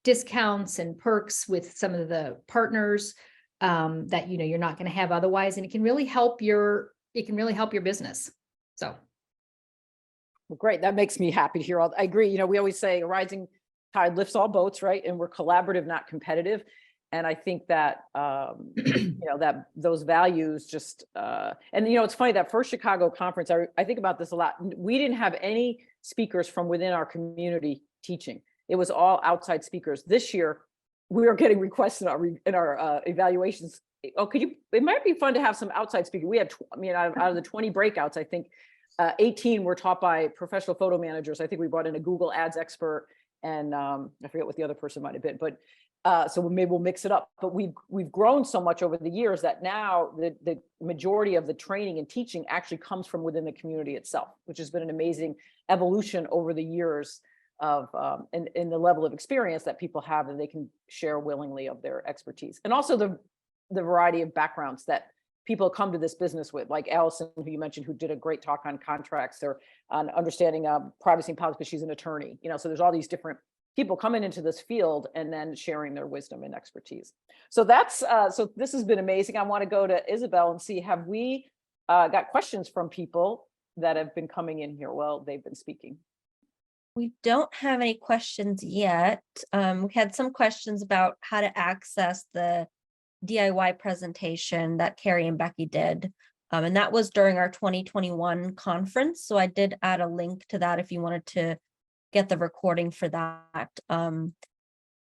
discounts and perks with some of the partners that, you're not going to have otherwise. And it can really help your business. So. Well, great. That makes me happy to hear. I agree. We always say a rising tide lifts all boats, right? And we're collaborative, not competitive. And I think that, that those values just, and, it's funny, that first Chicago conference, I think about this a lot. We didn't have any speakers from within our community teaching. It was all outside speakers. This year, we are getting requests in our evaluations. Oh, it might be fun to have some outside speakers. We had, out of the 20 breakouts, I think 18 were taught by professional photo managers. I think we brought in a Google Ads expert, and I forget what the other person might've been, but so maybe we'll mix it up. But we've grown so much over the years that now the majority of the training and teaching actually comes from within the community itself, which has been an amazing evolution over the years of in the level of experience that people have, and they can share willingly of their expertise. And also the variety of backgrounds that people come to this business with, like Allison, who you mentioned, who did a great talk on contracts or on understanding privacy and policy because she's an attorney. So there's all these different people coming into this field and then sharing their wisdom and expertise. So that's so this has been amazing. I want to go to Isabel and see, have we got questions from people that have been coming in here while they've been speaking? We don't have any questions yet. We had some questions about how to access the DIY presentation that Kerry and Becky did. And that was during our 2021 conference. So I did add a link to that if you wanted to get the recording for that.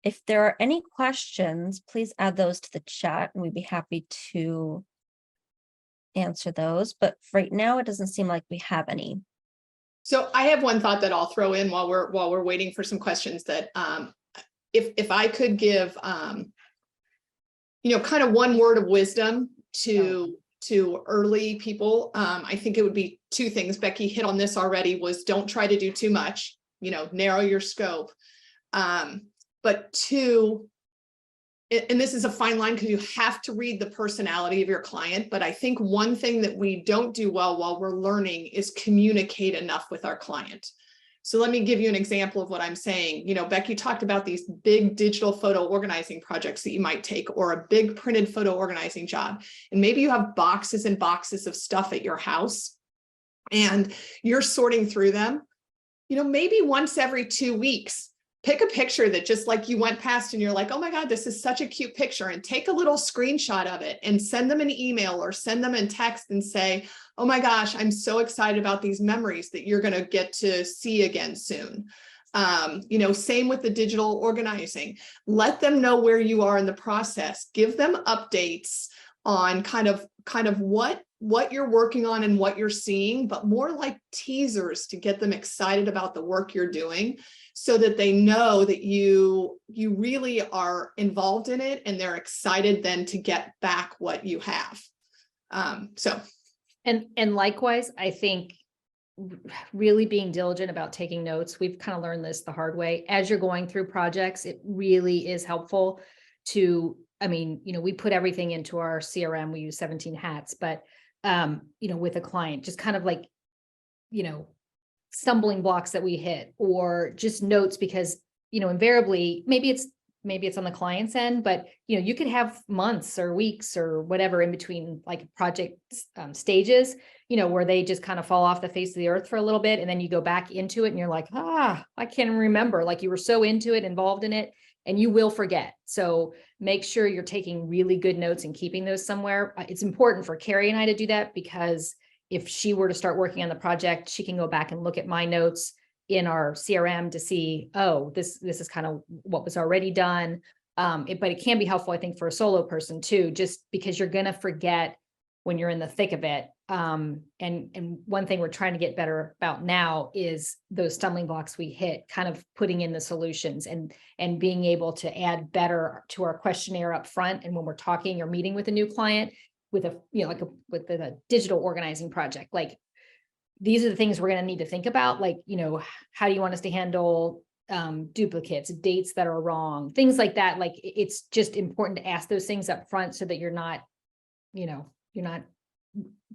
If there are any questions, please add those to the chat and we'd be happy to answer those. But right now, it doesn't seem like we have any. So I have one thought that I'll throw in while we're waiting for some questions, that if I could give kind of one word of wisdom to early people, I think it would be two things. Becky hit on this already, was don't try to do too much, narrow your scope. But two, and this is a fine line because you have to read the personality of your client, but I think one thing that we don't do well while we're learning is communicate enough with our client. So let me give you an example of what I'm saying. Becky talked about these big digital photo organizing projects that you might take, or a big printed photo organizing job. And maybe you have boxes and boxes of stuff at your house and you're sorting through them. Maybe once every 2 weeks, pick a picture that just like you went past and you're like, oh my God, this is such a cute picture, and take a little screenshot of it and send them an email or send them a text and say, oh my gosh, I'm so excited about these memories that you're going to get to see again soon. Same with the digital organizing. Let them know where you are in the process. Give them updates on kind of what you're working on and what you're seeing, but more like teasers to get them excited about the work you're doing, so that they know that you really are involved in it and they're excited then to get back what you have. And likewise, I think really being diligent about taking notes. We've kind of learned this the hard way. As you're going through projects, it really is helpful to, we put everything into our CRM. We use 17 hats, but with a client, just kind of like, stumbling blocks that we hit, or just notes, because, invariably, maybe it's maybe it's on the client's end, but you could have months or weeks or whatever in between like project stages, where they just kind of fall off the face of the earth for a little bit. And then you go back into it and you're like, I can't remember, like you were so into it, involved in it, and you will forget. So make sure you're taking really good notes and keeping those somewhere. It's important for Kerry and I to do that, because if she were to start working on the project, she can go back and look at my notes in our CRM to see, oh, this is kind of what was already done. But it can be helpful, I think, for a solo person too, just because you're going to forget when you're in the thick of it. And one thing we're trying to get better about now is those stumbling blocks we hit, kind of putting in the solutions and being able to add better to our questionnaire up front. And when we're talking or meeting with a new client with with a digital organizing project, like, these are the things we're going to need to think about. Like, how do you want us to handle duplicates, dates that are wrong, things like that. Like, it's just important to ask those things up front so that you're not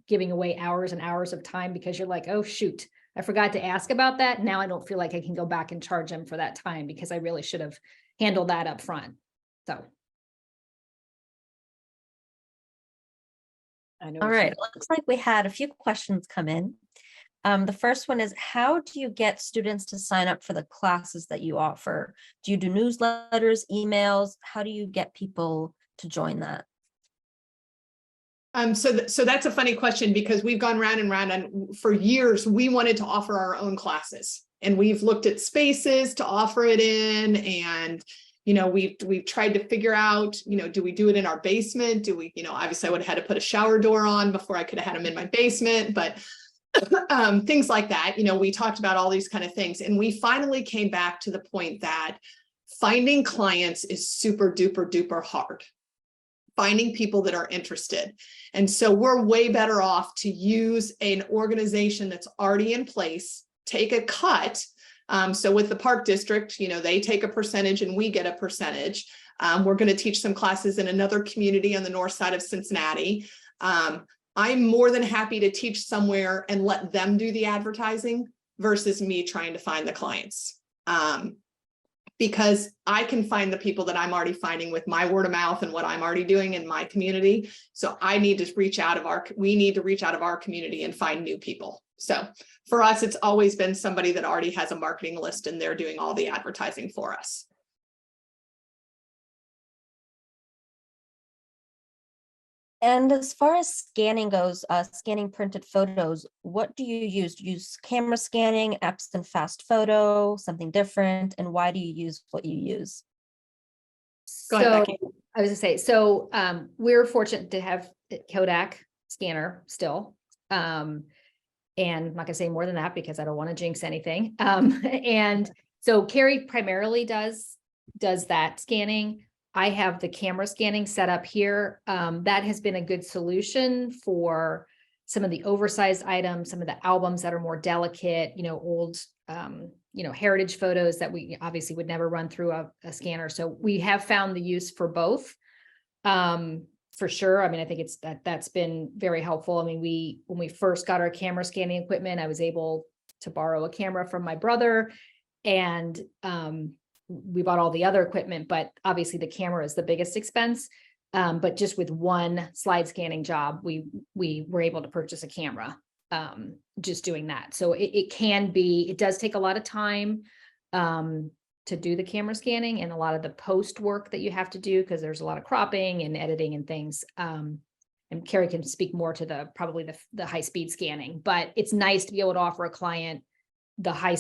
giving away hours and hours of time because you're like, oh, shoot, I forgot to ask about that. Now I don't feel like I can go back and charge them for that time because I really should have handled that up front. So. All right, looks like we had a few questions come in. The first one is, how do you get students to sign up for the classes that you offer? Do you do newsletters, emails? How do you get people to join that? So that's a funny question, because we've gone round and round, and for years we wanted to offer our own classes, and we've looked at spaces to offer it in, and we've tried to figure out, do we do it in our basement? Do we, obviously I would have had to put a shower door on before I could have had them in my basement, but things like that. We talked about all these kind of things, and we finally came back to the point that finding clients is super duper duper hard. Finding people that are interested. And so we're way better off to use an organization that's already in place, take a cut. So with the Park District, they take a percentage and we get a percentage. We're going to teach some classes in another community on the north side of Cincinnati. I'm more than happy to teach somewhere and let them do the advertising versus me trying to find the clients. Because I can find the people that I'm already finding with my word of mouth and what I'm already doing in my community. So I need to reach out of we need to reach out of our community and find new people. So for us, it's always been somebody that already has a marketing list and they're doing all the advertising for us. And as far as scanning goes, scanning printed photos, what do you use? Do you use camera scanning, Epson Fast Photo, something different? And why do you use what you use? Go ahead, Becky. I was gonna say, so we're fortunate to have Kodak scanner still. And I'm not gonna say more than that because I don't want to jinx anything. And so Kerry primarily does that scanning. I have the camera scanning set up here. That has been a good solution for some of the oversized items, some of the albums that are more delicate, old, heritage photos that we obviously would never run through a scanner. So we have found the use for both, for sure. I mean, I think that's been very helpful. I mean, when we first got our camera scanning equipment, I was able to borrow a camera from my brother, and we bought all the other equipment, but obviously the camera is the biggest expense. But just with one slide scanning job, we were able to purchase a camera, just doing that. So it does take a lot of time to do the camera scanning and a lot of the post work that you have to do, because there's a lot of cropping and editing and things. And Kerry can speak more to probably the high speed scanning, but it's nice to be able to offer a client the high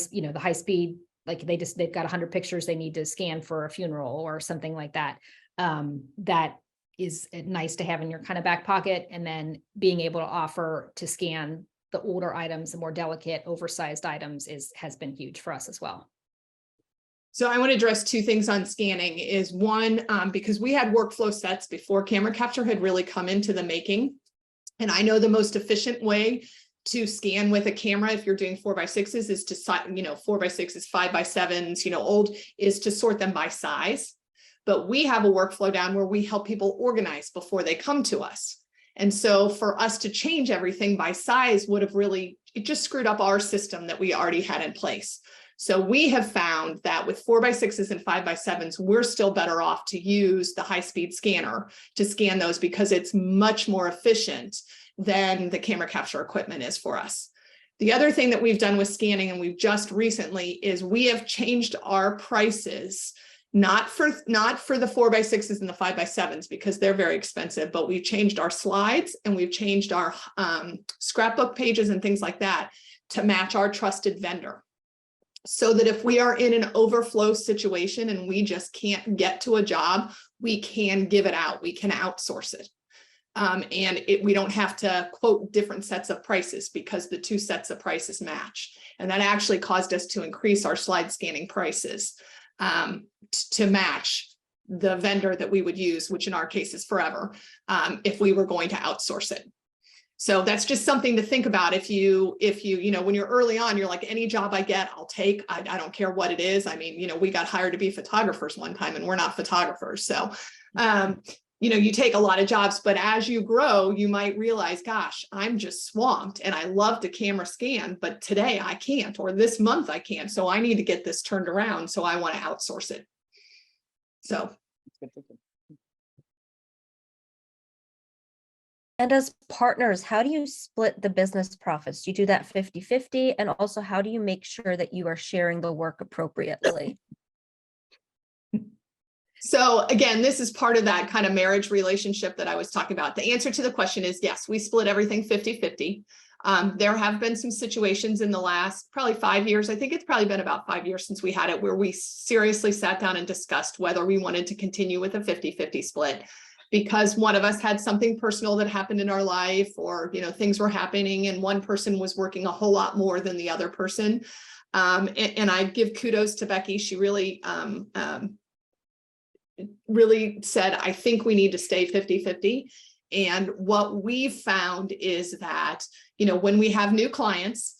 speed. Like they've got 100 pictures they need to scan for a funeral or something like that. That is nice to have in your kind of back pocket. And then being able to offer to scan the older items, the more delicate, oversized items has been huge for us as well. So I want to address two things on scanning. Is one, because we had workflow sets before camera capture had really come into the making. And I know the most efficient way to scan with a camera, if you're doing 4x6s, is to, 4x6s, 5x7s, old, is to sort them by size. But we have a workflow down where we help people organize before they come to us. And so for us to change everything by size would have it just screwed up our system that we already had in place. So we have found that with 4x6s and 5x7s, we're still better off to use the high-speed scanner to scan those because it's much more efficient than the camera capture equipment is for us. The other thing that we've done with scanning, and we've just recently, is we have changed our prices, not for the 4x6s and the 5x7s because they're very expensive, but we've changed our slides and we've changed our scrapbook pages and things like that to match our trusted vendor. So that if we are in an overflow situation and we just can't get to a job, we can give it out, we can outsource it. We don't have to quote different sets of prices because the two sets of prices match. And that actually caused us to increase our slide scanning prices to match the vendor that we would use, which in our case is Forever, if we were going to outsource it. So that's just something to think about. If you know, when you're early on, you're like, any job I get, I'll take. I don't care what it is. I mean, you know, we got hired to be photographers one time and we're not photographers. So, you know, you take a lot of jobs, but as you grow, you might realize, gosh, I'm just swamped and I love to camera scan, but today I can't, or this month I can't. So I need to get this turned around. So I want to outsource it. So. And as partners, how do you split the business profits? Do you do that 50-50? And also, how do you make sure that you are sharing the work appropriately? So again, this is part of that kind of marriage relationship that I was talking about. The answer to the question is yes, we split everything 50-50. There have been some situations in the last probably 5 years. I think it's probably been about 5 years since we had it, where we seriously sat down and discussed whether we wanted to continue with a 50-50 split. Because one of us had something personal that happened in our life, or, you know, things were happening and one person was working a whole lot more than the other person. And I give kudos to Becky. She really, really said, I think we need to stay 50-50. And what we've found is that, you know, when we have new clients,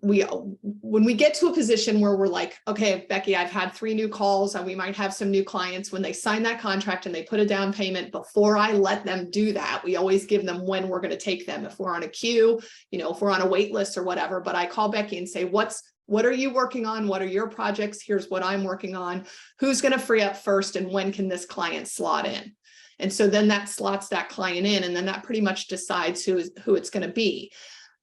when we get to a position where we're like, okay, Becky, I've had 3 new calls and we might have some new clients, when they sign that contract and they put a down payment, before I let them do that, we always give them when we're going to take them. If we're on a queue, you know, if we're on a wait list or whatever, but I call Becky and say, what are you working on? What are your projects? Here's what I'm working on. Who's going to free up first? And when can this client slot in? And so then that slots that client in, and then that pretty much decides who it's going to be.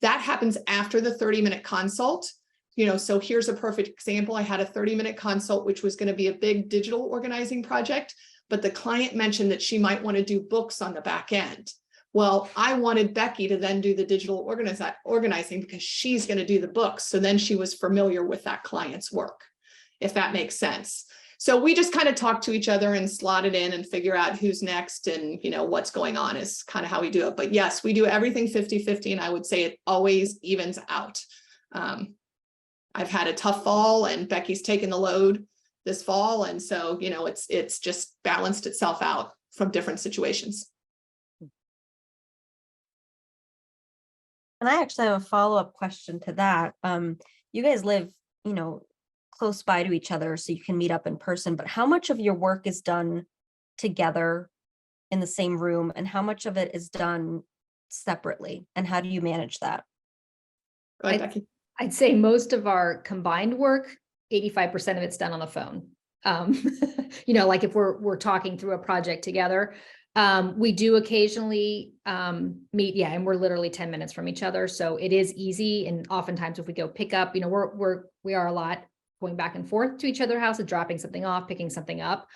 That happens after the 30-minute consult. You know, so here's a perfect example. I had a 30-minute consult, which was going to be a big digital organizing project, but the client mentioned that she might want to do books on the back end. Well, I wanted Becky to then do the digital organizing because she's going to do the books. So then she was familiar with that client's work, if that makes sense. So we just kind of talk to each other and slot it in and figure out who's next and, you know, what's going on is kind of how we do it. But yes, we do everything 50-50, and I would say it always evens out. I've had a tough fall and Becky's taken the load this fall. And so, you know, it's just balanced itself out from different situations. And I actually have a follow-up question to that. You guys live, you know, close by to each other, so you can meet up in person, but how much of your work is done together in the same room and how much of it is done separately, and how do you manage that? Go ahead, Becky. I'd say most of our combined work, 85% of it's done on the phone. You know, like if we're talking through a project together, we do occasionally meet, yeah, and we're literally 10 minutes from each other. So it is easy. And oftentimes if we go pick up, you know, we are a lot going back and forth to each other's houses, dropping something off, picking something up.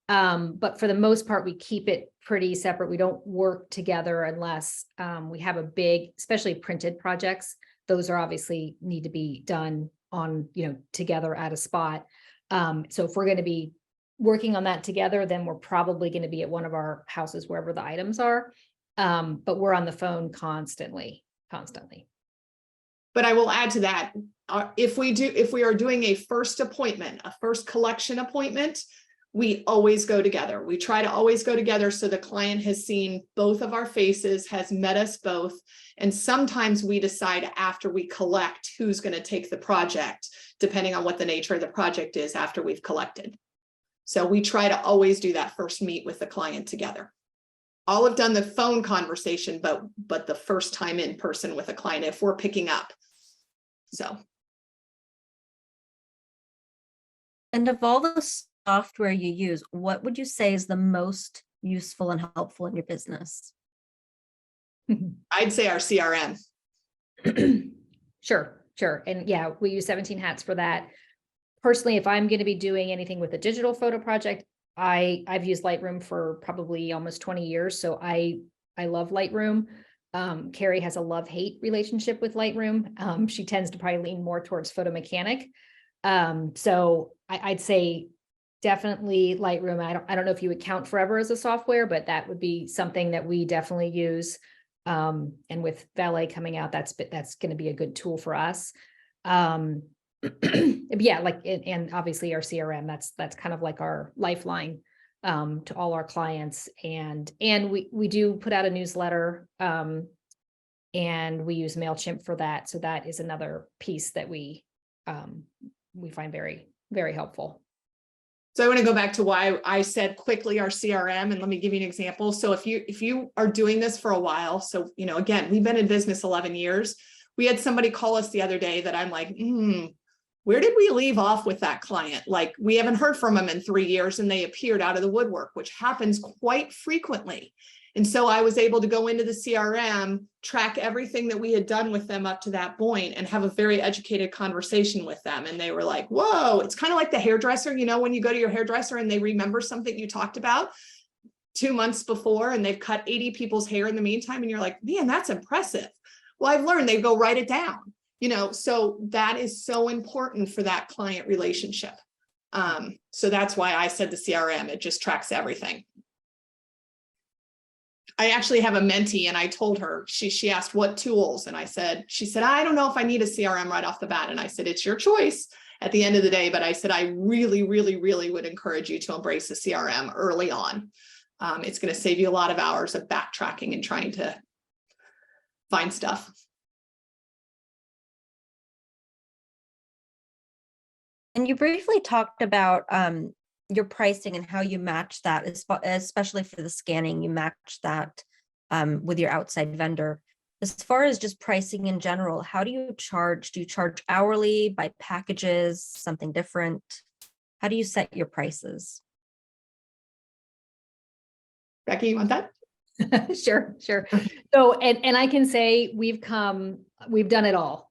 But for the most part, we keep it pretty separate. We don't work together unless we have a big, especially printed projects. Those are obviously need to be done on, you know, together at a spot. So if we're going to be working on that together, then we're probably going to be at one of our houses, wherever the items are. But we're on the phone constantly. But I will add to that, if we are doing a first appointment, a first collection appointment, we always go together. We try to always go together so the client has seen both of our faces, has met us both. And sometimes we decide after we collect who's going to take the project, depending on what the nature of the project is after we've collected. So we try to always do that first meet with the client together. All have done the phone conversation, but the first time in person with a client if we're picking up. So. And of all the software you use, what would you say is the most useful and helpful in your business? I'd say our CRM. Sure. And yeah, we use 17 hats for that. Personally, if I'm going to be doing anything with a digital photo project, I've used Lightroom for probably almost 20 years. So I love Lightroom. Kerry has a love-hate relationship with Lightroom. She tends to probably lean more towards photo mechanic. So I'd say definitely Lightroom. I don't know if you would count Forever as a software, but that would be something that we definitely use. And with Valet coming out, that's going to be a good tool for us. Yeah, and obviously our CRM, that's kind of like our lifeline to all our clients. And we do put out a newsletter, and we use MailChimp for that. So that is another piece that we find very, very helpful. So I want to go back to why I said quickly our CRM, and let me give you an example. So if you are doing this for a while, so, again, we've been in business 11 years. We had somebody call us the other day that I'm like, where did we leave off with that client? Like, we haven't heard from them in 3 years, and they appeared out of the woodwork, which happens quite frequently. And so I was able to go into the CRM, track everything that we had done with them up to that point, and have a very educated conversation with them. And they were like, whoa, it's kind of like the hairdresser, when you go to your hairdresser and they remember something you talked about 2 months before, and they've cut 80 people's hair in the meantime. And you're like, man, that's impressive. Well, I've learned they go write it down, so that is so important for that client relationship. So that's why I said the CRM, it just tracks everything. I actually have a mentee, and I told her, she asked what tools. And she said, I don't know if I need a CRM right off the bat. And I said, it's your choice at the end of the day. But I said, I really, really, really would encourage you to embrace the CRM early on. It's going to save you a lot of hours of backtracking and trying to find stuff. And you briefly talked about your pricing and how you match that, especially for the scanning, you match that with your outside vendor. As far as just pricing in general, how do you charge? Do you charge hourly, by packages, something different? How do you set your prices? Becky, you want that? Sure. So, and I can say we've done it all.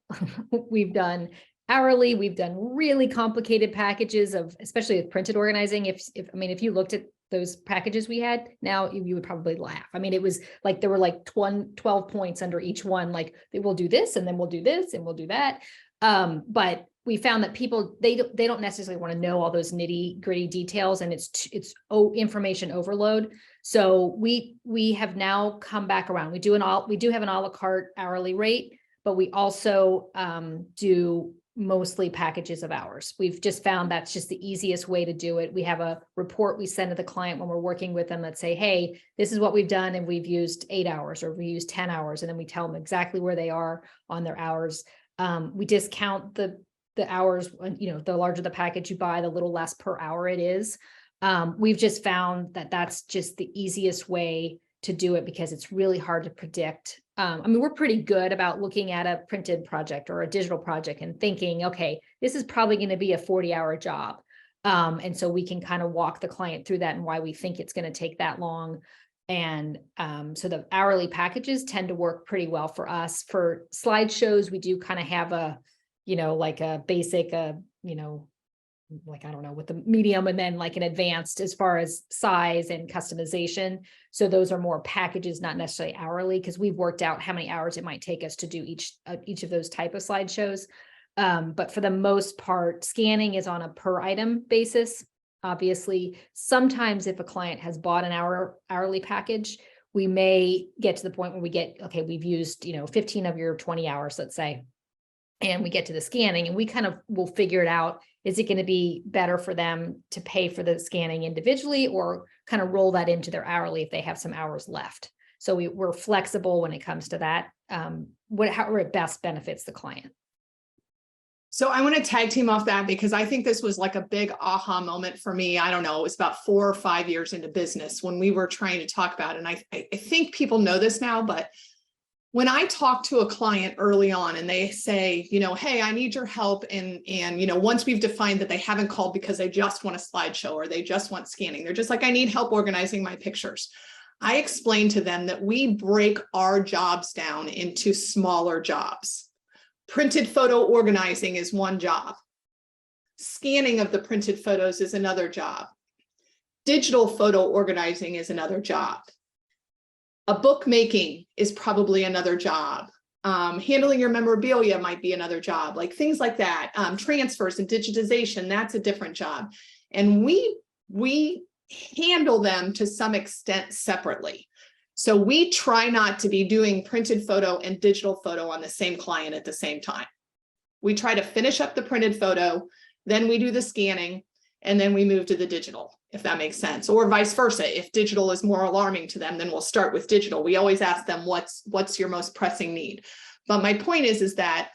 We've done hourly, we've done really complicated packages especially with printed organizing. If you looked at those packages we had, now you would probably laugh. It was like, there were like 12 points under each one, like they will do this, and then we'll do this, and we'll do that. But we found that people, they don't necessarily want to know all those nitty gritty details, and it's information overload. So we have now come back around. We do have an a la carte hourly rate, but we also do mostly packages of hours. We've just found that's just the easiest way to do it. We have a report we send to the client when we're working with them that say, hey, this is what we've done, and we've used 8 hours, or we used 10 hours. And then we tell them exactly where they are on their hours. We discount the hours, the larger the package you buy, the little less per hour it is. We've just found that that's just the easiest way to do it, because it's really hard to predict. We're pretty good about looking at a printed project or a digital project and thinking, okay, this is probably going to be a 40-hour job. And so we can kind of walk the client through that and why we think it's going to take that long. And so the hourly packages tend to work pretty well for us. For slideshows, we do kind of have a, like a basic, like, I don't know, with the medium, and then like an advanced as far as size and customization. So those are more packages, not necessarily hourly, because we've worked out how many hours it might take us to do each of those type of slideshows. But for the most part, scanning is on a per item basis. Obviously, sometimes if a client has bought an hourly package, we may get to the point where we get, okay, we've used, 15 of your 20 hours, let's say, and we get to the scanning, and we kind of will figure it out. Is it going to be better for them to pay for the scanning individually, or kind of roll that into their hourly if they have some hours left? So we're flexible when it comes to that, how it best benefits the client. So I want to tag team off that, because I think this was like a big aha moment for me. I don't know, it was about 4 or 5 years into business when we were trying to talk about it. And I think people know this now, but When I talk to a client early on and they say, hey, I need your help. And once we've defined that they haven't called because they just want a slideshow or they just want scanning, they're just like, I need help organizing my pictures. I explain to them that we break our jobs down into smaller jobs. Printed photo organizing is one job. Scanning of the printed photos is another job. Digital photo organizing is another job. A book making is probably another job. Handling your memorabilia might be another job, like things like that. Transfers and digitization, that's a different job. And we handle them to some extent separately. So we try not to be doing printed photo and digital photo on the same client at the same time. We try to finish up the printed photo, then we do the scanning, and then we move to the digital, if that makes sense, or vice versa. If digital is more alarming to them, then we'll start with digital. We always ask them, what's your most pressing need? But my point is that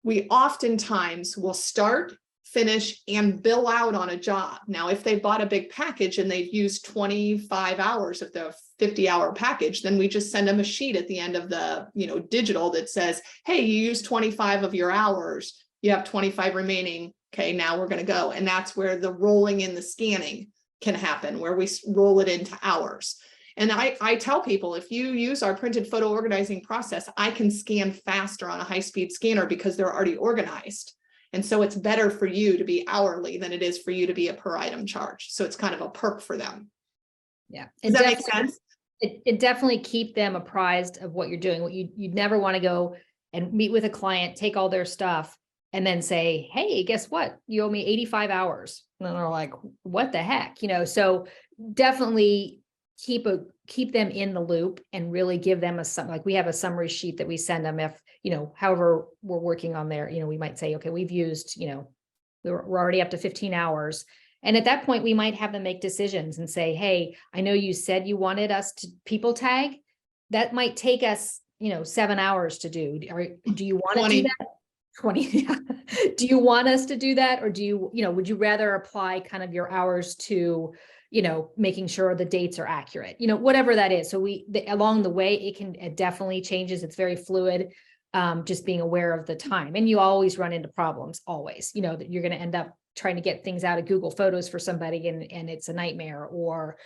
we oftentimes will start, finish, and bill out on a job. Now, if they bought a big package and they've used 25 hours of the 50-hour package, then we just send them a sheet at the end of the digital that says, hey, you used 25 of your hours, you have 25 remaining. Okay, now we're going to go. And that's where the rolling in the scanning can happen, where we roll it into hours. And I tell people, if you use our printed photo organizing process, I can scan faster on a high-speed scanner because they're already organized. And so it's better for you to be hourly than it is for you to be a per item charge. So it's kind of a perk for them. Yeah. Does that make sense? It definitely keep them apprised of what you're doing. What you'd never want to go and meet with a client, take all their stuff, and then say, hey, guess what? You owe me 85 hours. And then they're like, what the heck? So definitely keep them in the loop and really give them we have a summary sheet that we send them if, however we're working on there, we might say, okay, we've used, we're already up to 15 hours. And at that point, we might have them make decisions and say, hey, I know you said you wanted us to people tag. That might take us, 7 hours to do. Or do you want to do that? 20. Do you want us to do that? Or do you, would you rather apply kind of your hours to, making sure the dates are accurate, whatever that is. So along the way, it definitely changes. It's very fluid. Just being aware of the time. And you always run into problems, always, that you're going to end up trying to get things out of Google Photos for somebody and it's a nightmare, or,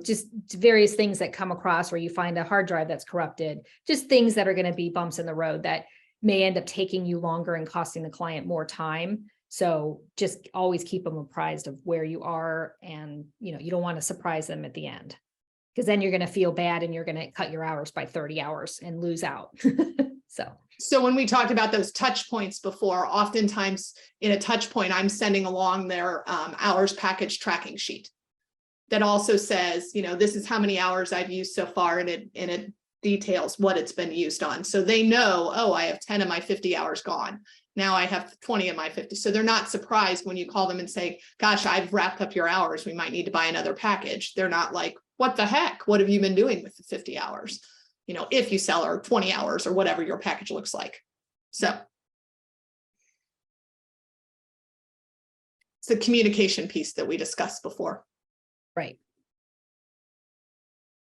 just various things that come across where you find a hard drive that's corrupted, just things that are going to be bumps in the road that may end up taking you longer and costing the client more time. So just always keep them apprised of where you are. And, you don't want to surprise them at the end, because then you're going to feel bad and you're going to cut your hours by 30 hours and lose out. So when we talked about those touch points before, oftentimes in a touch point, I'm sending along their hours package tracking sheet that also says, this is how many hours I've used so far, and it details what it's been used on. So they know, oh, I have 10 of my 50 hours gone. Now I have 20 of my 50. So they're not surprised when you call them and say, gosh, I've wrapped up your hours. We might need to buy another package. They're not like, what the heck? What have you been doing with the 50 hours? If you sell, or 20 hours or whatever your package looks like. So it's the communication piece that we discussed before. Right.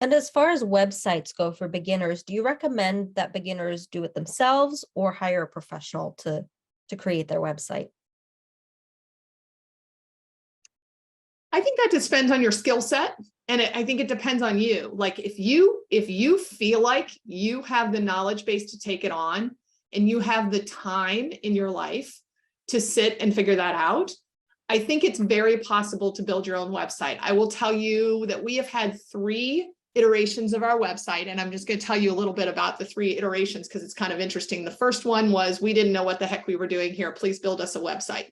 And as far as websites go for beginners, do you recommend that beginners do it themselves or hire a professional to create their website? I think that depends on your skill set. And I think it depends on you. Like if you feel like you have the knowledge base to take it on and you have the time in your life to sit and figure that out, I think it's very possible to build your own website. I will tell you that we have had 3 iterations of our website. And I'm just going to tell you a little bit about the 3 iterations because it's kind of interesting. The first one was, we didn't know what the heck we were doing here. Please build us a website.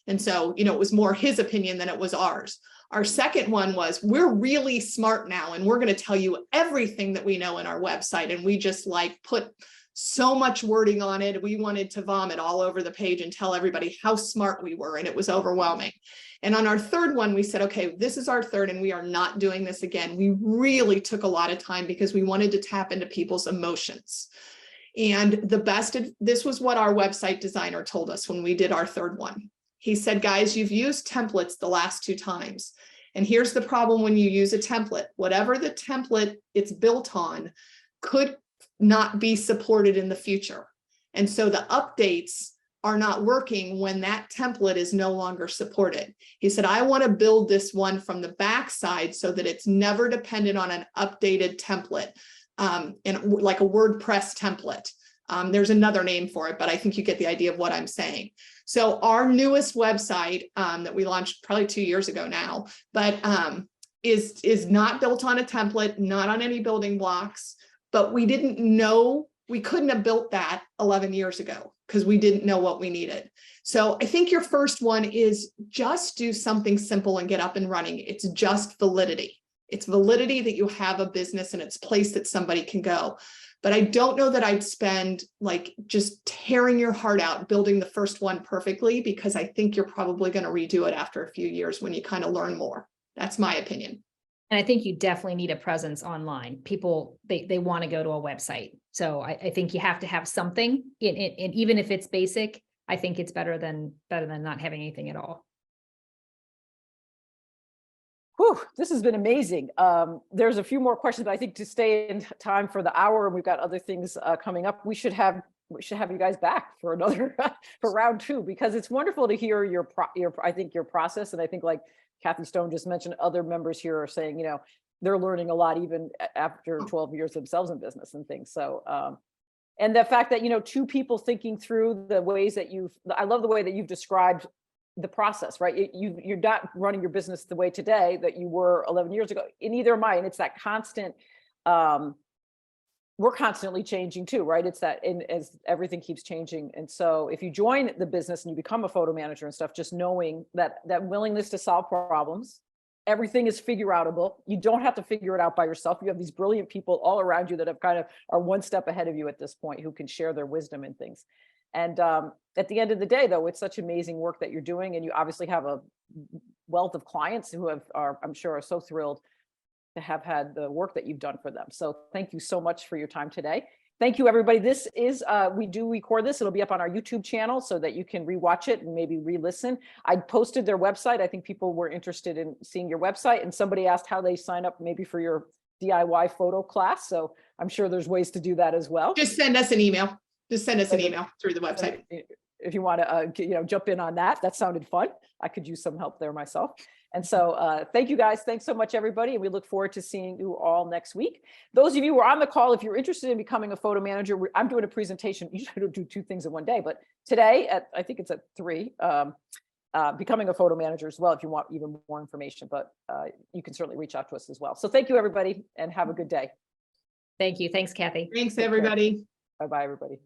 And so, it was more his opinion than it was ours. Our second one was, we're really smart now and we're going to tell you everything that we know in our website. And we just put so much wording on it. We wanted to vomit all over the page and tell everybody how smart we were. And it was overwhelming. And on our third one, we said, okay, this is our third and we are not doing this again. We really took a lot of time because we wanted to tap into people's emotions. And this was what our website designer told us when we did our third one. He said, guys, you've used templates the last 2 times. And here's the problem when you use a template. Whatever the template it's built on could not be supported in the future. And so the updates are not working when that template is no longer supported. He said, I want to build this one from the backside so that it's never dependent on an updated template, and like a WordPress template. There's another name for it, but I think you get the idea of what I'm saying. So our newest website that we launched probably 2 years ago now, but is not built on a template, not on any building blocks, but we didn't know, we couldn't have built that 11 years ago because we didn't know what we needed. So I think your first one is just do something simple and get up and running. It's just validity. It's validity that you have a business and it's a place that somebody can go. But I don't know that I'd spend like just tearing your heart out building the first one perfectly, because I think you're probably going to redo it after a few years when you kind of learn more. That's my opinion. And I think you definitely need a presence online. People, they want to go to a website. So I think you have to have something, and even if it's basic, I think it's better than not having anything at all. Whew, this has been amazing. There's a few more questions, but I think to stay in time for the hour, and we've got other things coming up, we should have you guys back for another for round 2, because it's wonderful to hear your process. And I think, like Kathy Stone just mentioned, other members here are saying, you know, they're learning a lot even after 12 years themselves in business and things. So, and the fact that, you know, 2 people thinking through the ways that I love the way that you've described the process, right? You're not running your business the way today that you were 11 years ago, and neither am I. And it's that constant, we're constantly changing too, right? It's that, and as everything keeps changing. And so if you join the business and you become a photo manager and stuff, just knowing that willingness to solve problems, everything is figure outable. You don't have to figure it out by yourself. You have these brilliant people all around you that have kind of are one step ahead of you at this point, who can share their wisdom and things. And at the end of the day, though, it's such amazing work that you're doing. And you obviously have a wealth of clients who I'm sure are so thrilled to have had the work that you've done for them. So thank you so much for your time today. Thank you, everybody. This is, we do record this. It'll be up on our YouTube channel so that you can rewatch it and maybe re-listen. I posted their website. I think people were interested in seeing your website, and somebody asked how they sign up maybe for your DIY photo class. So I'm sure there's ways to do that as well. Just send us an email. Just send us an email through the website. If you want to, jump in on that. That sounded fun. I could use some help there myself. And so thank you guys. Thanks so much, everybody. And we look forward to seeing you all next week. Those of you who are on the call, if you're interested in becoming a photo manager, I'm doing a presentation. Usually I don't do 2 things in one day, but today I think it's at 3, becoming a photo manager as well, if you want even more information, but you can certainly reach out to us as well. So thank you, everybody, and have a good day. Thank you. Thanks, Kathy. Thanks, everybody. Bye-bye, everybody.